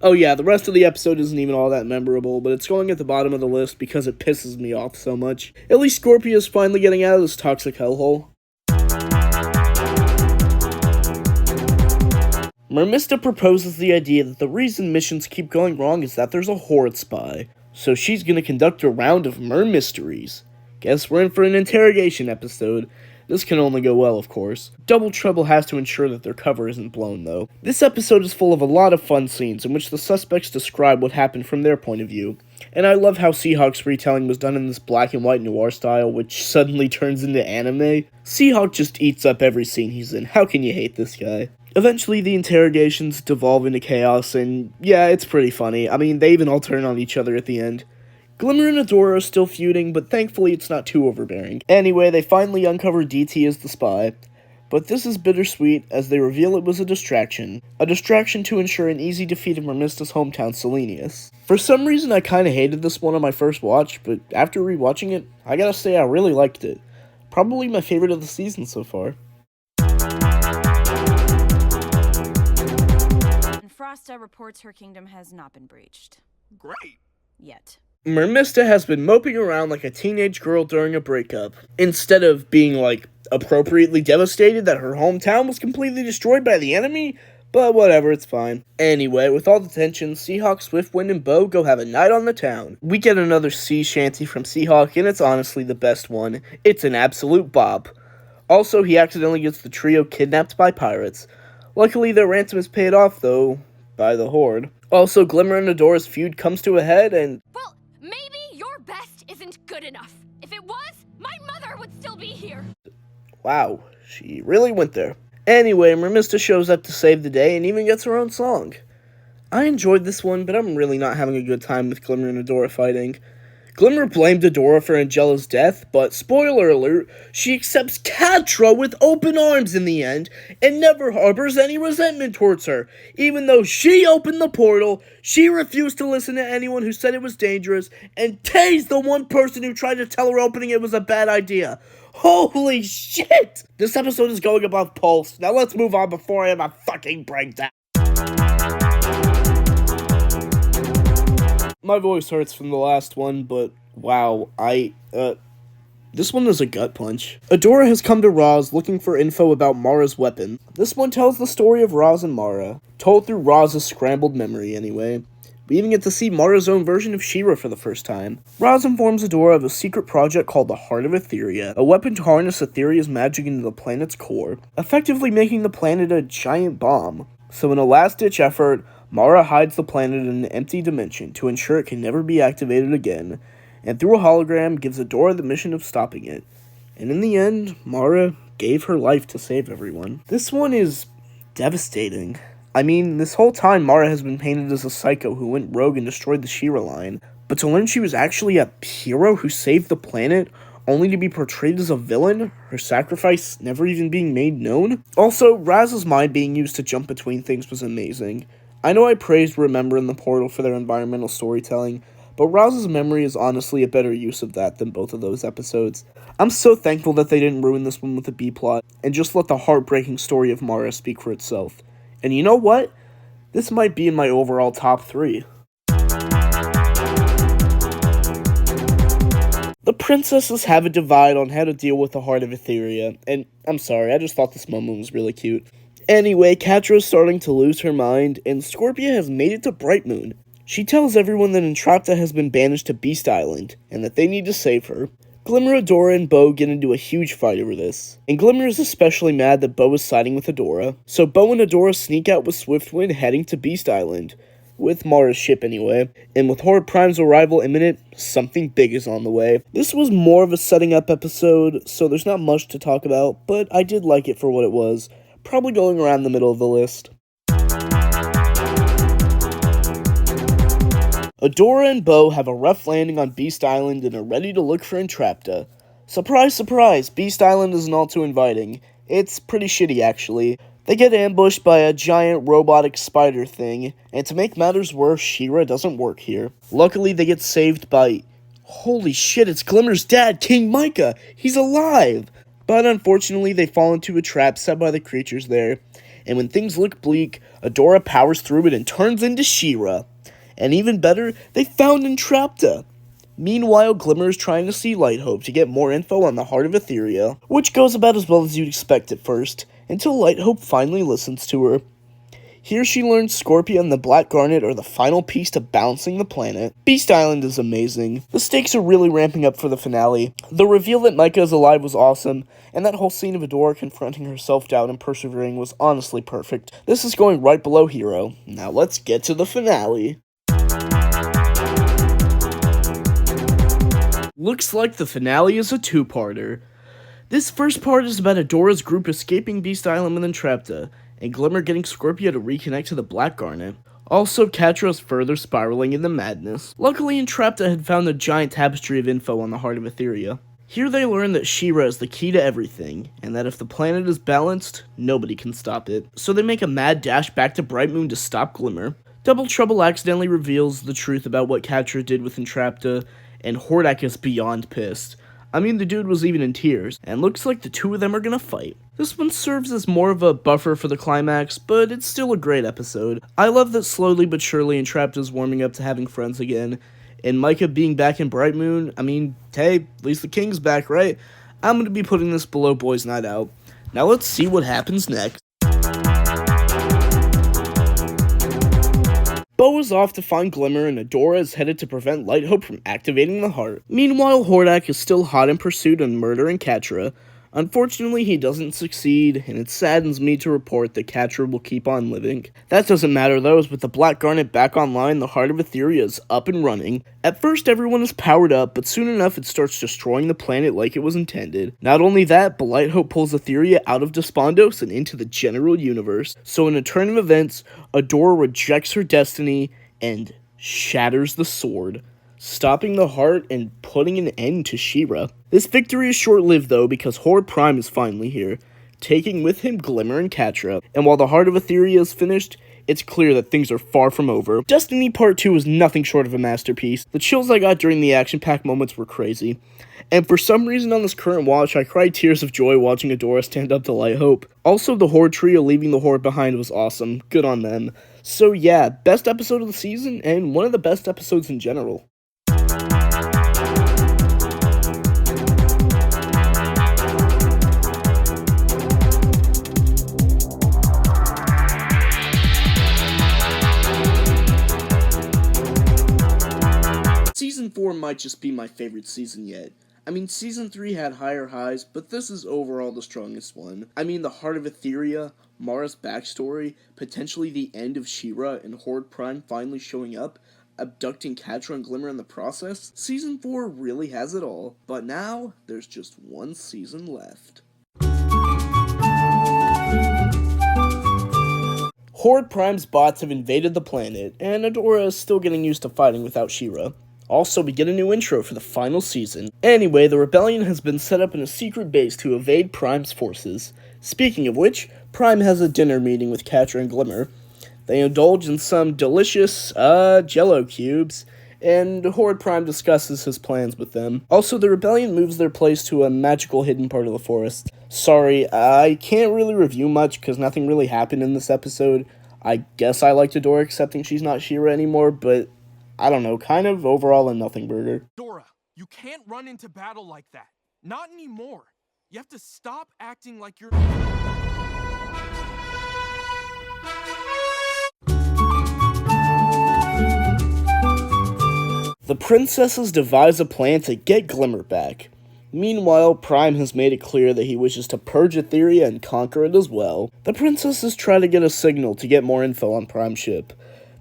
Oh yeah, the rest of the episode isn't even all that memorable, but it's going at the bottom of the list because it pisses me off so much. At least Scorpia is finally getting out of this toxic hellhole. Mermista proposes the idea that the reason missions keep going wrong is that there's a Horde spy, so she's gonna conduct a round of mysteries. Guess we're in for an interrogation episode. This can only go well, of course. Double Trouble has to ensure that their cover isn't blown, though. This episode is full of a lot of fun scenes in which the suspects describe what happened from their point of view. And I love how Seahawk's retelling was done in this black and white noir style, which suddenly turns into anime. Seahawk just eats up every scene he's in. How can you hate this guy? Eventually, the interrogations devolve into chaos, and yeah, it's pretty funny. I mean, they even all turn on each other at the end. Glimmer and Adora are still feuding, but thankfully it's not too overbearing. Anyway, they finally uncover DT as the spy, but this is bittersweet as they reveal it was a distraction to ensure an easy defeat of Mermista's hometown, Selenius. For some reason, I kinda hated this one on my first watch, but after rewatching it, I gotta say I really liked it. Probably my favorite of the season so far. Frosta reports her kingdom has not been breached. Great. Yet. Mermista has been moping around like a teenage girl during a breakup, instead of being, appropriately devastated that her hometown was completely destroyed by the enemy. But whatever, it's fine. Anyway, with all the tension, Seahawk, Swiftwind, and Bo go have a night on the town. We get another sea shanty from Seahawk, and it's honestly the best one. It's an absolute bop. Also, he accidentally gets the trio kidnapped by pirates. Luckily, their ransom is paid off, though, by the Horde. Also, Glimmer and Adora's feud comes to a head, and... Well, maybe your best isn't good enough. If it was, my mother would still be here. Wow, she really went there. Anyway, Mermista shows up to save the day and even gets her own song. I enjoyed this one, but I'm really not having a good time with Glimmer and Adora fighting. Glimmer blamed Adora for Angela's death, but spoiler alert, she accepts Catra with open arms in the end, and never harbors any resentment towards her. Even though she opened the portal, she refused to listen to anyone who said it was dangerous, and tased the one person who tried to tell her opening it was a bad idea. Holy shit! This episode is going above Pulse. Now let's move on before I have a fucking breakdown. My voice hurts from the last one, but wow, this one is a gut punch. Adora has come to Roz looking for info about Mara's weapon. This one tells the story of Roz and Mara, told through Roz's scrambled memory anyway. We even get to see Mara's own version of She-Ra for the first time. Roz informs Adora of a secret project called the Heart of Etheria, a weapon to harness Etheria's magic into the planet's core, effectively making the planet a giant bomb. So in a last-ditch effort, Mara hides the planet in an empty dimension to ensure it can never be activated again, and through a hologram gives Adora the mission of stopping it. And in the end, Mara gave her life to save everyone. This one is devastating. I mean, this whole time Mara has been painted as a psycho who went rogue and destroyed the She-Ra line, but to learn she was actually a hero who saved the planet, only to be portrayed as a villain, her sacrifice never even being made known? Also, Raz's mind being used to jump between things was amazing. I know I praised Remember and the Portal for their environmental storytelling, but Raz's memory is honestly a better use of that than both of those episodes. I'm so thankful that they didn't ruin this one with a B-plot, and just let the heartbreaking story of Mara speak for itself. And you know what? This might be in my overall top 3. The princesses have a divide on how to deal with the Heart of Etheria, and I'm sorry, I just thought this moment was really cute. Anyway, Catra's starting to lose her mind, and Scorpia has made it to Bright Moon. She tells everyone that Entrapta has been banished to Beast Island, and that they need to save her. Glimmer, Adora, and Bo get into a huge fight over this, and Glimmer is especially mad that Bo is siding with Adora, so Bo and Adora sneak out with Swiftwind heading to Beast Island, with Mara's ship anyway, and with Horde Prime's arrival imminent, something big is on the way. This was more of a setting up episode, so there's not much to talk about, but I did like it for what it was, probably going around the middle of the list. Adora and Bo have a rough landing on Beast Island and are ready to look for Entrapta. Surprise, surprise, Beast Island isn't all too inviting. It's pretty shitty, actually. They get ambushed by a giant robotic spider thing, and to make matters worse, She-Ra doesn't work here. Luckily, they get saved by... Holy shit, it's Glimmer's dad, King Micah! He's alive! But unfortunately, they fall into a trap set by the creatures there, and when things look bleak, Adora powers through it and turns into She-Ra. And even better, they found Entrapta. Meanwhile, Glimmer is trying to see Lighthope to get more info on the Heart of Etheria, which goes about as well as you'd expect at first, until Lighthope finally listens to her. Here she learns Scorpia and the Black Garnet are the final piece to balancing the planet. Beast Island is amazing. The stakes are really ramping up for the finale. The reveal that Micah is alive was awesome, and that whole scene of Adora confronting her self-doubt and persevering was honestly perfect. This is going right below Hero. Now let's get to the finale. Looks like the finale is a two-parter. This first part is about Adora's group escaping Beast Island with Entrapta, and Glimmer getting Scorpia to reconnect to the Black Garnet. Also, Catra's further spiraling into madness. Luckily, Entrapta had found a giant tapestry of info on the Heart of Etheria. Here they learn that She-Ra is the key to everything, and that if the planet is balanced, nobody can stop it. So they make a mad dash back to Bright Moon to stop Glimmer. Double Trouble accidentally reveals the truth about what Catra did with Entrapta, and Hordak is beyond pissed. I mean, the dude was even in tears, and looks like the two of them are gonna fight. This one serves as more of a buffer for the climax, but it's still a great episode. I love that slowly but surely Entrapta's warming up to having friends again, and Micah being back in Bright Moon. I mean, hey, at least the king's back, right? I'm gonna be putting this below Boys Night Out. Now let's see what happens next. Bo is off to find Glimmer, and Adora is headed to prevent Lighthope from activating the heart. Meanwhile, Hordak is still hot in pursuit and murdering Catra. Unfortunately, he doesn't succeed, and it saddens me to report that Catra will keep on living. That doesn't matter though, as with the Black Garnet back online, the Heart of Etheria is up and running. At first, everyone is powered up, but soon enough it starts destroying the planet like it was intended. Not only that, but Lighthope pulls Etheria out of Despondos and into the general universe. So in a turn of events, Adora rejects her destiny and shatters the sword, stopping the heart and putting an end to She-Ra. This victory is short-lived though, because Horde Prime is finally here, taking with him Glimmer and Catra, and while the Heart of Etheria is finished, it's clear that things are far from over. Destiny Part 2 is nothing short of a masterpiece. The chills I got during the action-packed moments were crazy, and for some reason on this current watch, I cried tears of joy watching Adora stand up to Lighthope. Also, the Horde trio leaving the Horde behind was awesome. Good on them. So yeah, best episode of the season, and one of the best episodes in general. Season 4 might just be my favorite season yet. I mean, Season 3 had higher highs, but this is overall the strongest one. I mean, the Heart of Etheria, Mara's backstory, potentially the end of She-Ra, and Horde Prime finally showing up, abducting Catra and Glimmer in the process. Season 4 really has it all, but now there's just one season left. Horde Prime's bots have invaded the planet, and Adora is still getting used to fighting without She-Ra. Also, we get a new intro for the final season. Anyway, the rebellion has been set up in a secret base to evade Prime's forces. Speaking of which, Prime has a dinner meeting with Catra and Glimmer. They indulge in some delicious, jello cubes, and Horde Prime discusses his plans with them. Also, the rebellion moves their place to a magical hidden part of the forest. Sorry, I can't really review much because nothing really happened in this episode. I guess I liked Adora accepting she's not She-Ra anymore, but I don't know, kind of overall a nothing burger. Dora, you can't run into battle like that. Not anymore. You have to stop acting like you're... The princesses devise a plan to get Glimmer back. Meanwhile, Prime has made it clear that he wishes to purge Etheria and conquer it as well. The princesses try to get a signal to get more info on Prime's ship.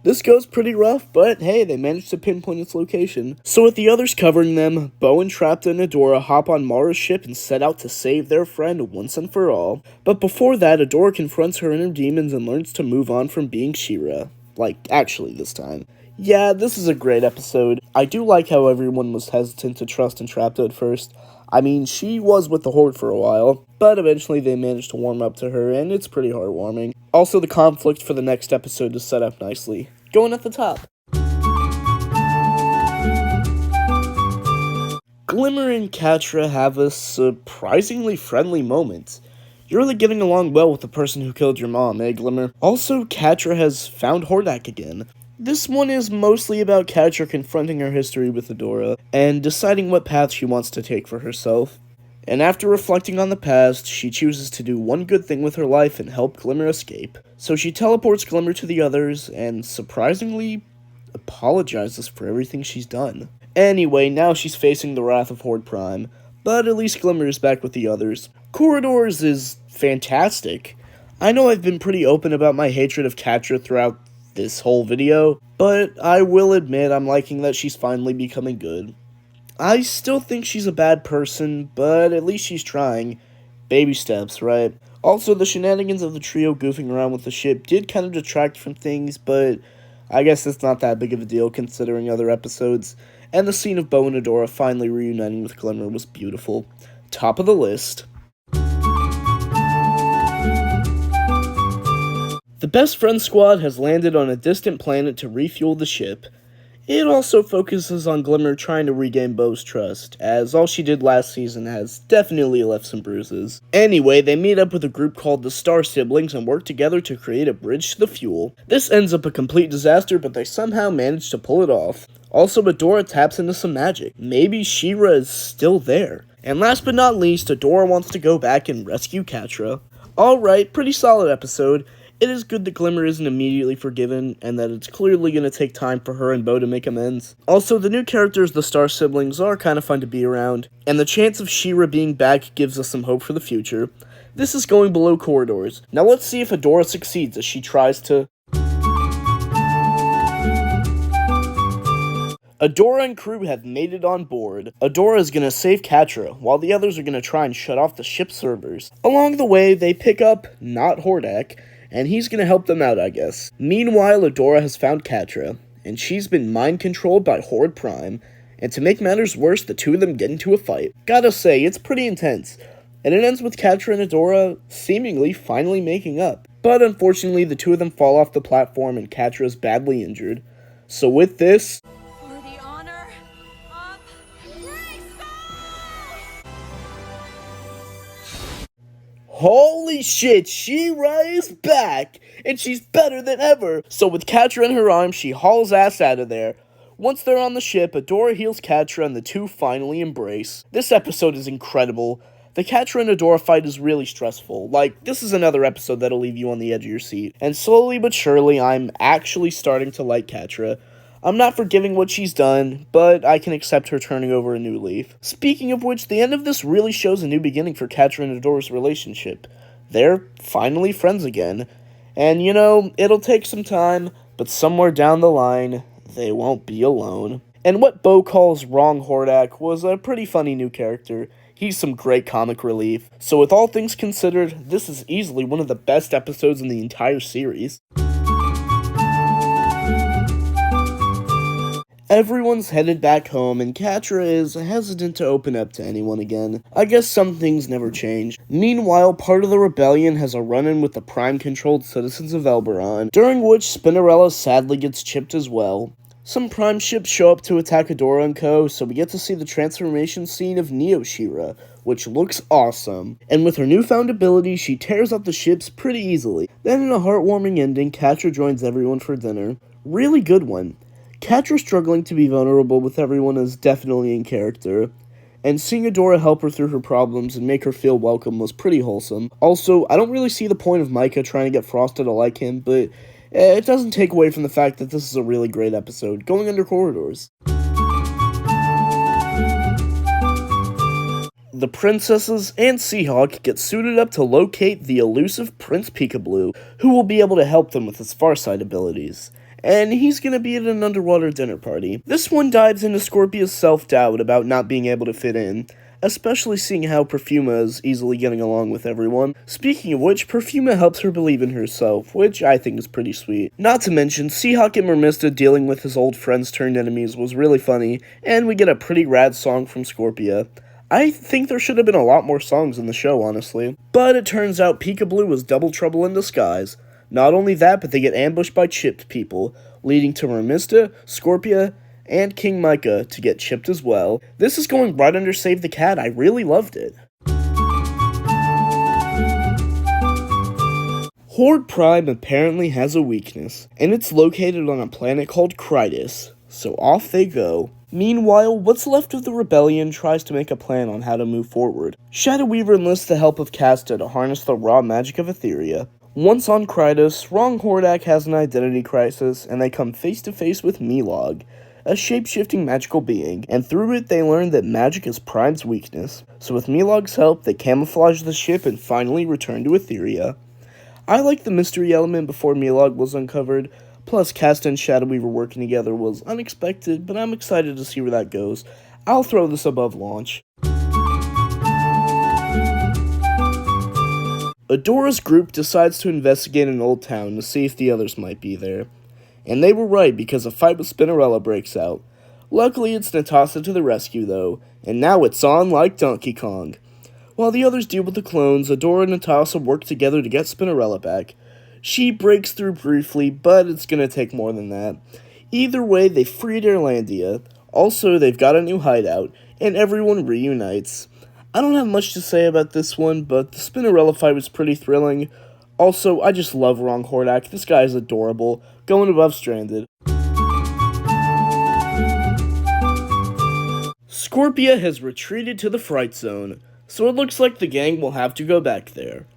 This goes pretty rough, but hey, they managed to pinpoint its location. So with the others covering them, Bo, Entrapta, and Adora hop on Mara's ship and set out to save their friend once and for all. But before that, Adora confronts her inner demons and learns to move on from being She-Ra. Like, actually this time. Yeah, this is a great episode. I do like how everyone was hesitant to trust Entrapta at first. I mean, she was with the Horde for a while, but eventually they managed to warm up to her, and it's pretty heartwarming. Also, the conflict for the next episode is set up nicely. Going at the top. Glimmer and Catra have a surprisingly friendly moment. You're really getting along well with the person who killed your mom, eh, Glimmer? Also, Catra has found Hordak again. This one is mostly about Catra confronting her history with Adora, and deciding what path she wants to take for herself. And after reflecting on the past, she chooses to do one good thing with her life and help Glimmer escape. So she teleports Glimmer to the others, and surprisingly, apologizes for everything she's done. Anyway, now she's facing the wrath of Horde Prime, but at least Glimmer is back with the others. Corridors is fantastic. I know I've been pretty open about my hatred of Catra throughout this whole video, but I will admit I'm liking that she's finally becoming good. I still think she's a bad person, but at least she's trying. Baby steps, right? Also, the shenanigans of the trio goofing around with the ship did kind of detract from things, but I guess it's not that big of a deal considering other episodes. And the scene of Bo and Adora finally reuniting with Glimmer was beautiful. Top of the list. The Best Friend Squad has landed on a distant planet to refuel the ship. It also focuses on Glimmer trying to regain Bo's trust, as all she did last season has definitely left some bruises. Anyway, they meet up with a group called the Star Siblings and work together to create a bridge to the fuel. This ends up a complete disaster, but they somehow manage to pull it off. Also, Adora taps into some magic. Maybe She-Ra is still there. And last but not least, Adora wants to go back and rescue Catra. Alright, pretty solid episode. it is good that Glimmer isn't immediately forgiven, and that it's clearly going to take time for her and Bo to make amends. Also, the new characters, the Star siblings, are kind of fun to be around, and the chance of She-Ra being back gives us some hope for the future. This is going below corridors. Now let's see if Adora succeeds as she tries to... Adora and crew have made it on board. Adora is going to save Catra, while the others are going to try and shut off the ship's servers. Along the way, they pick up, not Hordak, and he's going to help them out, I guess. Meanwhile, Adora has found Catra, and she's been mind-controlled by Horde Prime, and to make matters worse, the two of them get into a fight. Gotta say, it's pretty intense, and it ends with Catra and Adora seemingly finally making up. But unfortunately, the two of them fall off the platform and Catra is badly injured. So with this... Holy shit, She-Ra is back, and she's better than ever. So with Catra in her arms, she hauls ass out of there. Once they're on the ship, Adora heals Catra and the two finally embrace. This episode is incredible. The Catra and Adora fight is really stressful. Like, this is another episode that'll leave you on the edge of your seat. And slowly but surely, I'm actually starting to like Catra. I'm not forgiving what she's done, but I can accept her turning over a new leaf. Speaking of which, the end of this really shows a new beginning for Catra and Adora's relationship. They're finally friends again. And you know, it'll take some time, but somewhere down the line, they won't be alone. And what Bo calls Wrong Hordak was a pretty funny new character. He's some great comic relief. So with all things considered, this is easily one of the best episodes in the entire series. Everyone's headed back home, and Catra is hesitant to open up to anyone again. I guess some things never change. Meanwhile, part of the rebellion has a run-in with the Prime-controlled citizens of Elberon, during which Spinnerella sadly gets chipped as well. Some Prime ships show up to attack Adora and co, so we get to see the transformation scene of Neo She-Ra, which looks awesome. And with her newfound ability, she tears up the ships pretty easily. Then in a heartwarming ending, Catra joins everyone for dinner. Really good one. Catra struggling to be vulnerable with everyone is definitely in character, and seeing Adora help her through her problems and make her feel welcome was pretty wholesome. Also, I don't really see the point of Micah trying to get Frosta to like him, but it doesn't take away from the fact that this is a really great episode, going under corridors. The princesses and Seahawk get suited up to locate the elusive Prince Peekaboo, who will be able to help them with his Farsight abilities. And he's gonna be at an underwater dinner party. This one dives into Scorpia's self-doubt about not being able to fit in, especially seeing how Perfuma is easily getting along with everyone. Speaking of which, Perfuma helps her believe in herself, which I think is pretty sweet. Not to mention, Seahawk and Mermista dealing with his old friends turned enemies was really funny, and we get a pretty rad song from Scorpia. I think there should have been a lot more songs in the show, honestly. But it turns out Peekaboo was double trouble in disguise. Not only that, but they get ambushed by chipped people, leading to Mermista, Scorpia, and King Micah to get chipped as well. This is going right under Save the Cat. I really loved it. Horde Prime apparently has a weakness, and it's located on a planet called Krytus, so off they go. Meanwhile, what's left of the rebellion tries to make a plan on how to move forward. Shadow Weaver enlists the help of Casta to harness the raw magic of Etheria. Once on Krytus, Wrong Hordak has an identity crisis, and they come face to face with Milog, a shape-shifting magical being, and through it they learn that magic is Prime's weakness. So with Milog's help, they camouflage the ship and finally return to Etheria. I like the mystery element before Milog was uncovered, plus Casta and Shadow Weaver working together was unexpected, but I'm excited to see where that goes. I'll throw this above launch. Adora's group decides to investigate an old town to see if the others might be there. And they were right, because a fight with Spinnerella breaks out. Luckily, it's Natasha to the rescue, though, and now it's on like Donkey Kong. While the others deal with the clones, Adora and Natasha work together to get Spinnerella back. She breaks through briefly, but it's gonna take more than that. Either way, they freed Airlandia. Also, they've got a new hideout, and everyone reunites. I don't have much to say about this one, but the Spinnerella fight was pretty thrilling. Also, I just love Wrong Hordak. This guy is adorable. Going above Stranded. Scorpia has retreated to the Fright Zone, so it looks like the gang will have to go back there.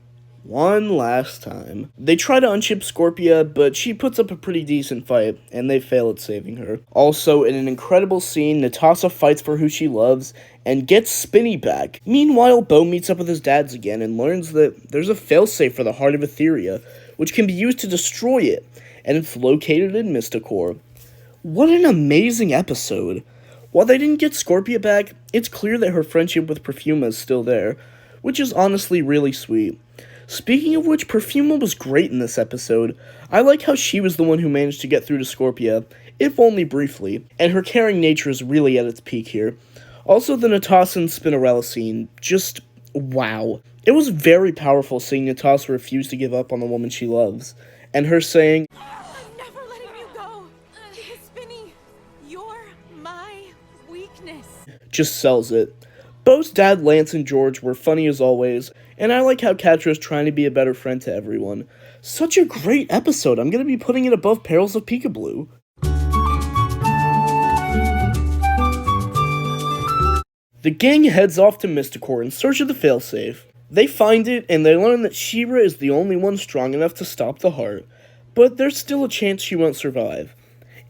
one last time. They try to unship Scorpia, but she puts up a pretty decent fight, and they fail at saving her. Also, in an incredible scene, Natasha fights for who she loves, and gets Spinny back. Meanwhile, Bo meets up with his dads again, and learns that there's a failsafe for the heart of Etheria, which can be used to destroy it, and it's located in Mysticore. What an amazing episode! While they didn't get Scorpia back, it's clear that her friendship with Perfuma is still there, which is honestly really sweet. Speaking of which, Perfuma was great in this episode. I like how she was the one who managed to get through to Scorpia, if only briefly, and her caring nature is really at its peak here. Also, the Natasha and Spinnerella scene, just wow. It was very powerful seeing Natasha refuse to give up on the woman she loves, and her saying, I'm never letting you go. Spinny, you're my weakness. just sells it. Bo's dad, Lance, and George were funny as always, and I like how Catra is trying to be a better friend to everyone. Such a great episode. I'm gonna be putting it above Perils of Peekaboo. The gang heads off to Mysticore in search of the failsafe. They find it, and they learn that She-Ra is the only one strong enough to stop the heart, but there's still a chance she won't survive.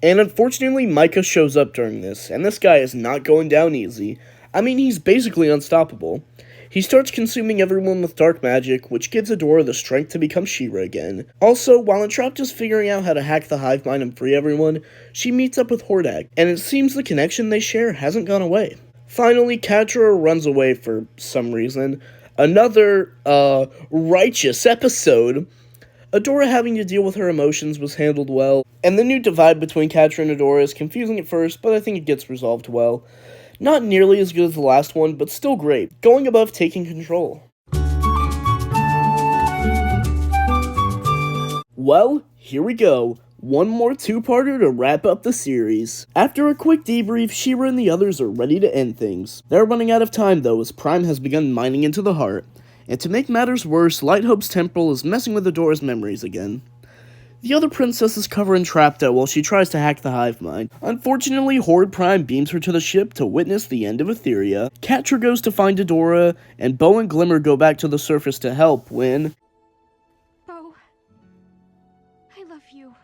And unfortunately, Micah shows up during this, and this guy is not going down easy. I mean, he's basically unstoppable. He starts consuming everyone with dark magic, which gives Adora the strength to become She-Ra again. Also, while Entrapped is figuring out how to hack the hive mind and free everyone, she meets up with Hordak, and it seems the connection they share hasn't gone away. Finally, Catra runs away for some reason. Another, righteous episode. Adora having to deal with her emotions was handled well, and the new divide between Catra and Adora is confusing at first, but I think it gets resolved well. Not nearly as good as the last one, but still great, going above taking control. Well, here we go. One more two-parter to wrap up the series. After a quick debrief, She-Ra and the others are ready to end things. They're running out of time though, as Prime has begun mining into the heart. And to make matters worse, Lighthope's temple is messing with Adora's memories again. The other princesses cover Entrapped while she tries to hack the hive mind. Unfortunately, Horde Prime beams her to the ship to witness the end of Etheria. Catra goes to find Adora, and Bo and Glimmer go back to the surface to help when... Bo, I love you.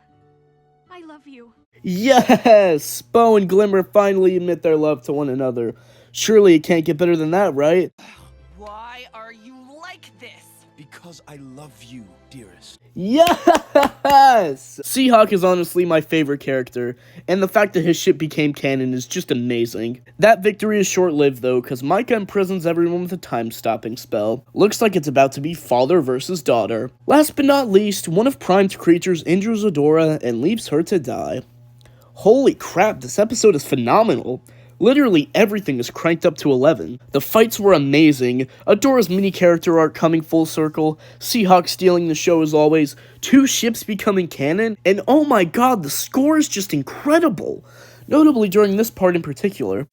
I love you. Yes! Bo and Glimmer finally admit their love to one another. Surely it can't get better than that, right? Why are you like this? Because I love you, dearest. Yes! Seahawk is honestly my favorite character, and the fact that his ship became canon is just amazing. That victory is short-lived though, because Micah imprisons everyone with a time-stopping spell. Looks like it's about to be father versus daughter. Last but not least, one of Prime's creatures injures Adora and leaves her to die. Holy crap, this episode is phenomenal. Literally everything is cranked up to 11. The fights were amazing, Adora's mini character arc coming full circle, Seahawk stealing the show as always, 2 ships becoming canon, and oh my god, the score is just incredible! Notably during this part in particular.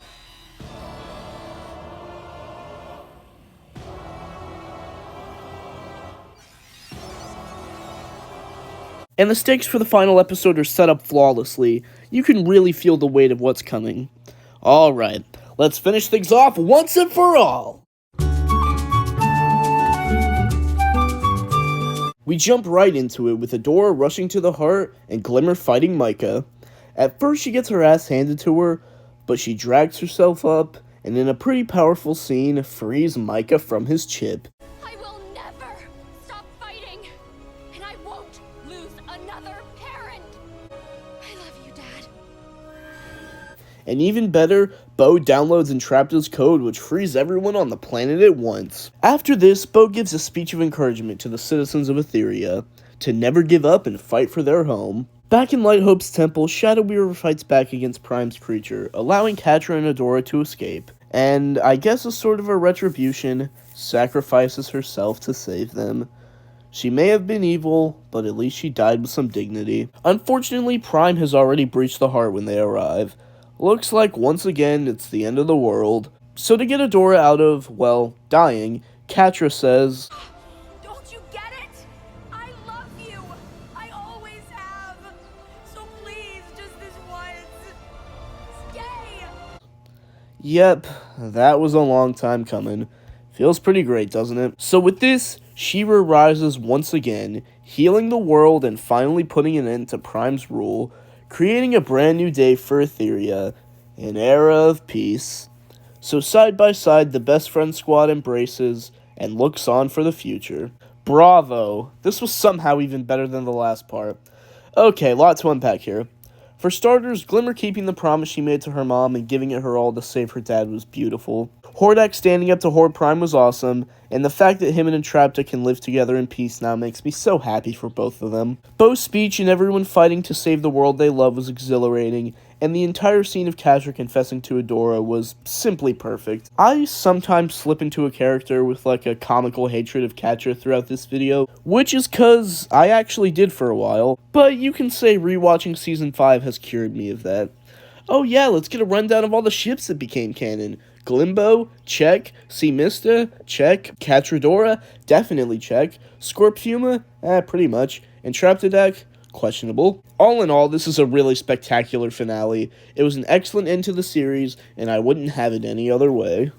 And the stakes for the final episode are set up flawlessly. You can really feel the weight of what's coming. Alright, let's finish things off once and for all! We jump right into it with Adora rushing to the heart and Glimmer fighting Micah. At first she gets her ass handed to her, but she drags herself up and in a pretty powerful scene frees Micah from his chip. I will never stop fighting, and I won't lose another parent. I love you, Dad. And even better, Bo downloads Entrapped's code, which frees everyone on the planet at once. After this, Bo gives a speech of encouragement to the citizens of Etheria to never give up and fight for their home. Back in Lighthope's temple, Shadow Weaver fights back against Prime's creature, allowing Catra and Adora to escape. And I guess as sort of a retribution, sacrifices herself to save them. She may have been evil, but at least she died with some dignity. Unfortunately, Prime has already breached the heart when they arrive. Looks like once again it's the end of the world. So to get Adora out of, well, dying, Catra says, Don't you get it? I love you. I always have. So please, just this once. Stay. Yep, that was a long time coming. Feels pretty great, doesn't it? So with this, She-Ra rises once again, healing the world and finally putting an end to Prime's rule, creating a brand new day for Etheria, an era of peace. So side by side, the best friend squad embraces and looks on for the future. Bravo! This was somehow even better than the last part. Okay, lot to unpack here. For starters, Glimmer keeping the promise she made to her mom and giving it her all to save her dad was beautiful. Hordak standing up to Horde Prime was awesome, and the fact that him and Entrapta can live together in peace now makes me so happy for both of them. Bo's speech and everyone fighting to save the world they love was exhilarating, and the entire scene of Catra confessing to Adora was simply perfect. I sometimes slip into a character with like a comical hatred of Catra throughout this video, which is cause I actually did for a while, but you can say rewatching Season 5 has cured me of that. Oh yeah, let's get a rundown of all the ships that became canon. Glimbo, check. Mista, check. Catradora, definitely check. Scorpfuma, pretty much. Entrapta, questionable. All in all, this is a really spectacular finale. It was an excellent end to the series, and I wouldn't have it any other way.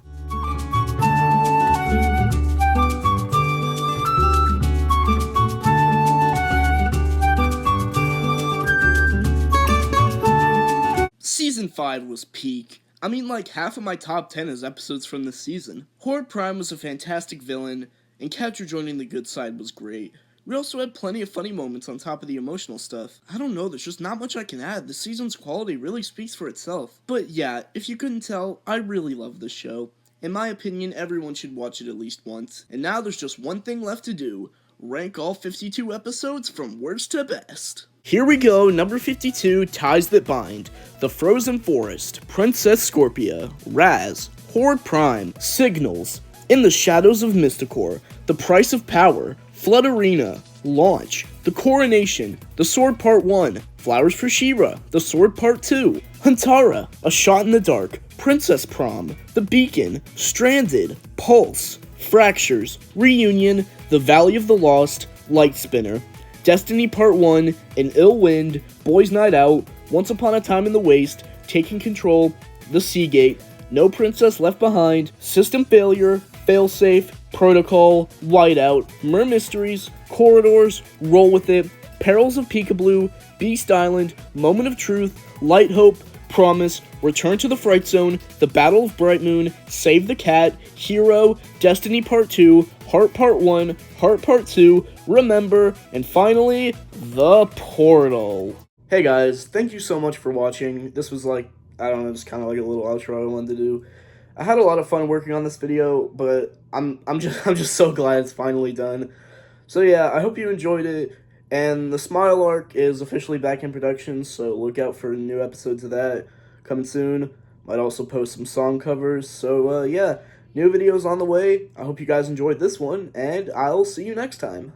Season 5 was peak. I mean, like, half of my top 10 is episodes from this season. Horde Prime was a fantastic villain, and Catra joining the good side was great. We also had plenty of funny moments on top of the emotional stuff. I don't know, there's just not much I can add. The season's quality really speaks for itself. But yeah, if you couldn't tell, I really love this show. In my opinion, everyone should watch it at least once. And now there's just one thing left to do. Rank all 52 episodes from worst to best. Here we go, number 52, Ties That Bind, The Frozen Forest, Princess Scorpia, Raz, Horde Prime, Signals, In the Shadows of Mystacor, The Price of Power, Flood Arena, Launch, The Coronation, The Sword Part 1, Flowers for She-Ra, The Sword Part 2, Huntara, A Shot in the Dark, Princess Prom, The Beacon, Stranded, Pulse, Fractures, Reunion, The Valley of the Lost, Light Spinner, Destiny Part 1, An Ill Wind, Boys Night Out, Once Upon a Time in the Waste, Taking Control, The Seagate, No Princess Left Behind, System Failure, Failsafe, Protocol, Whiteout, Mer Mysteries, Corridors, Roll With It, Perils of Peekaboo, Beast Island, Moment of Truth, Light Hope, Promise, Return to the Fright Zone, The Battle of Bright Moon, Save the Cat, Hero, Destiny Part 2, Heart Part 1, Heart Part 2, Remember, and finally, The Portal. Hey guys, thank you so much for watching. This was like, I don't know, just kind of like a little outro I wanted to do. I had a lot of fun working on this video, but I'm just so glad it's finally done. So yeah, I hope you enjoyed it. And the Smile arc is officially back in production, so look out for new episodes of that coming soon. Might also post some song covers. So yeah, new videos on the way. I hope you guys enjoyed this one, and I'll see you next time.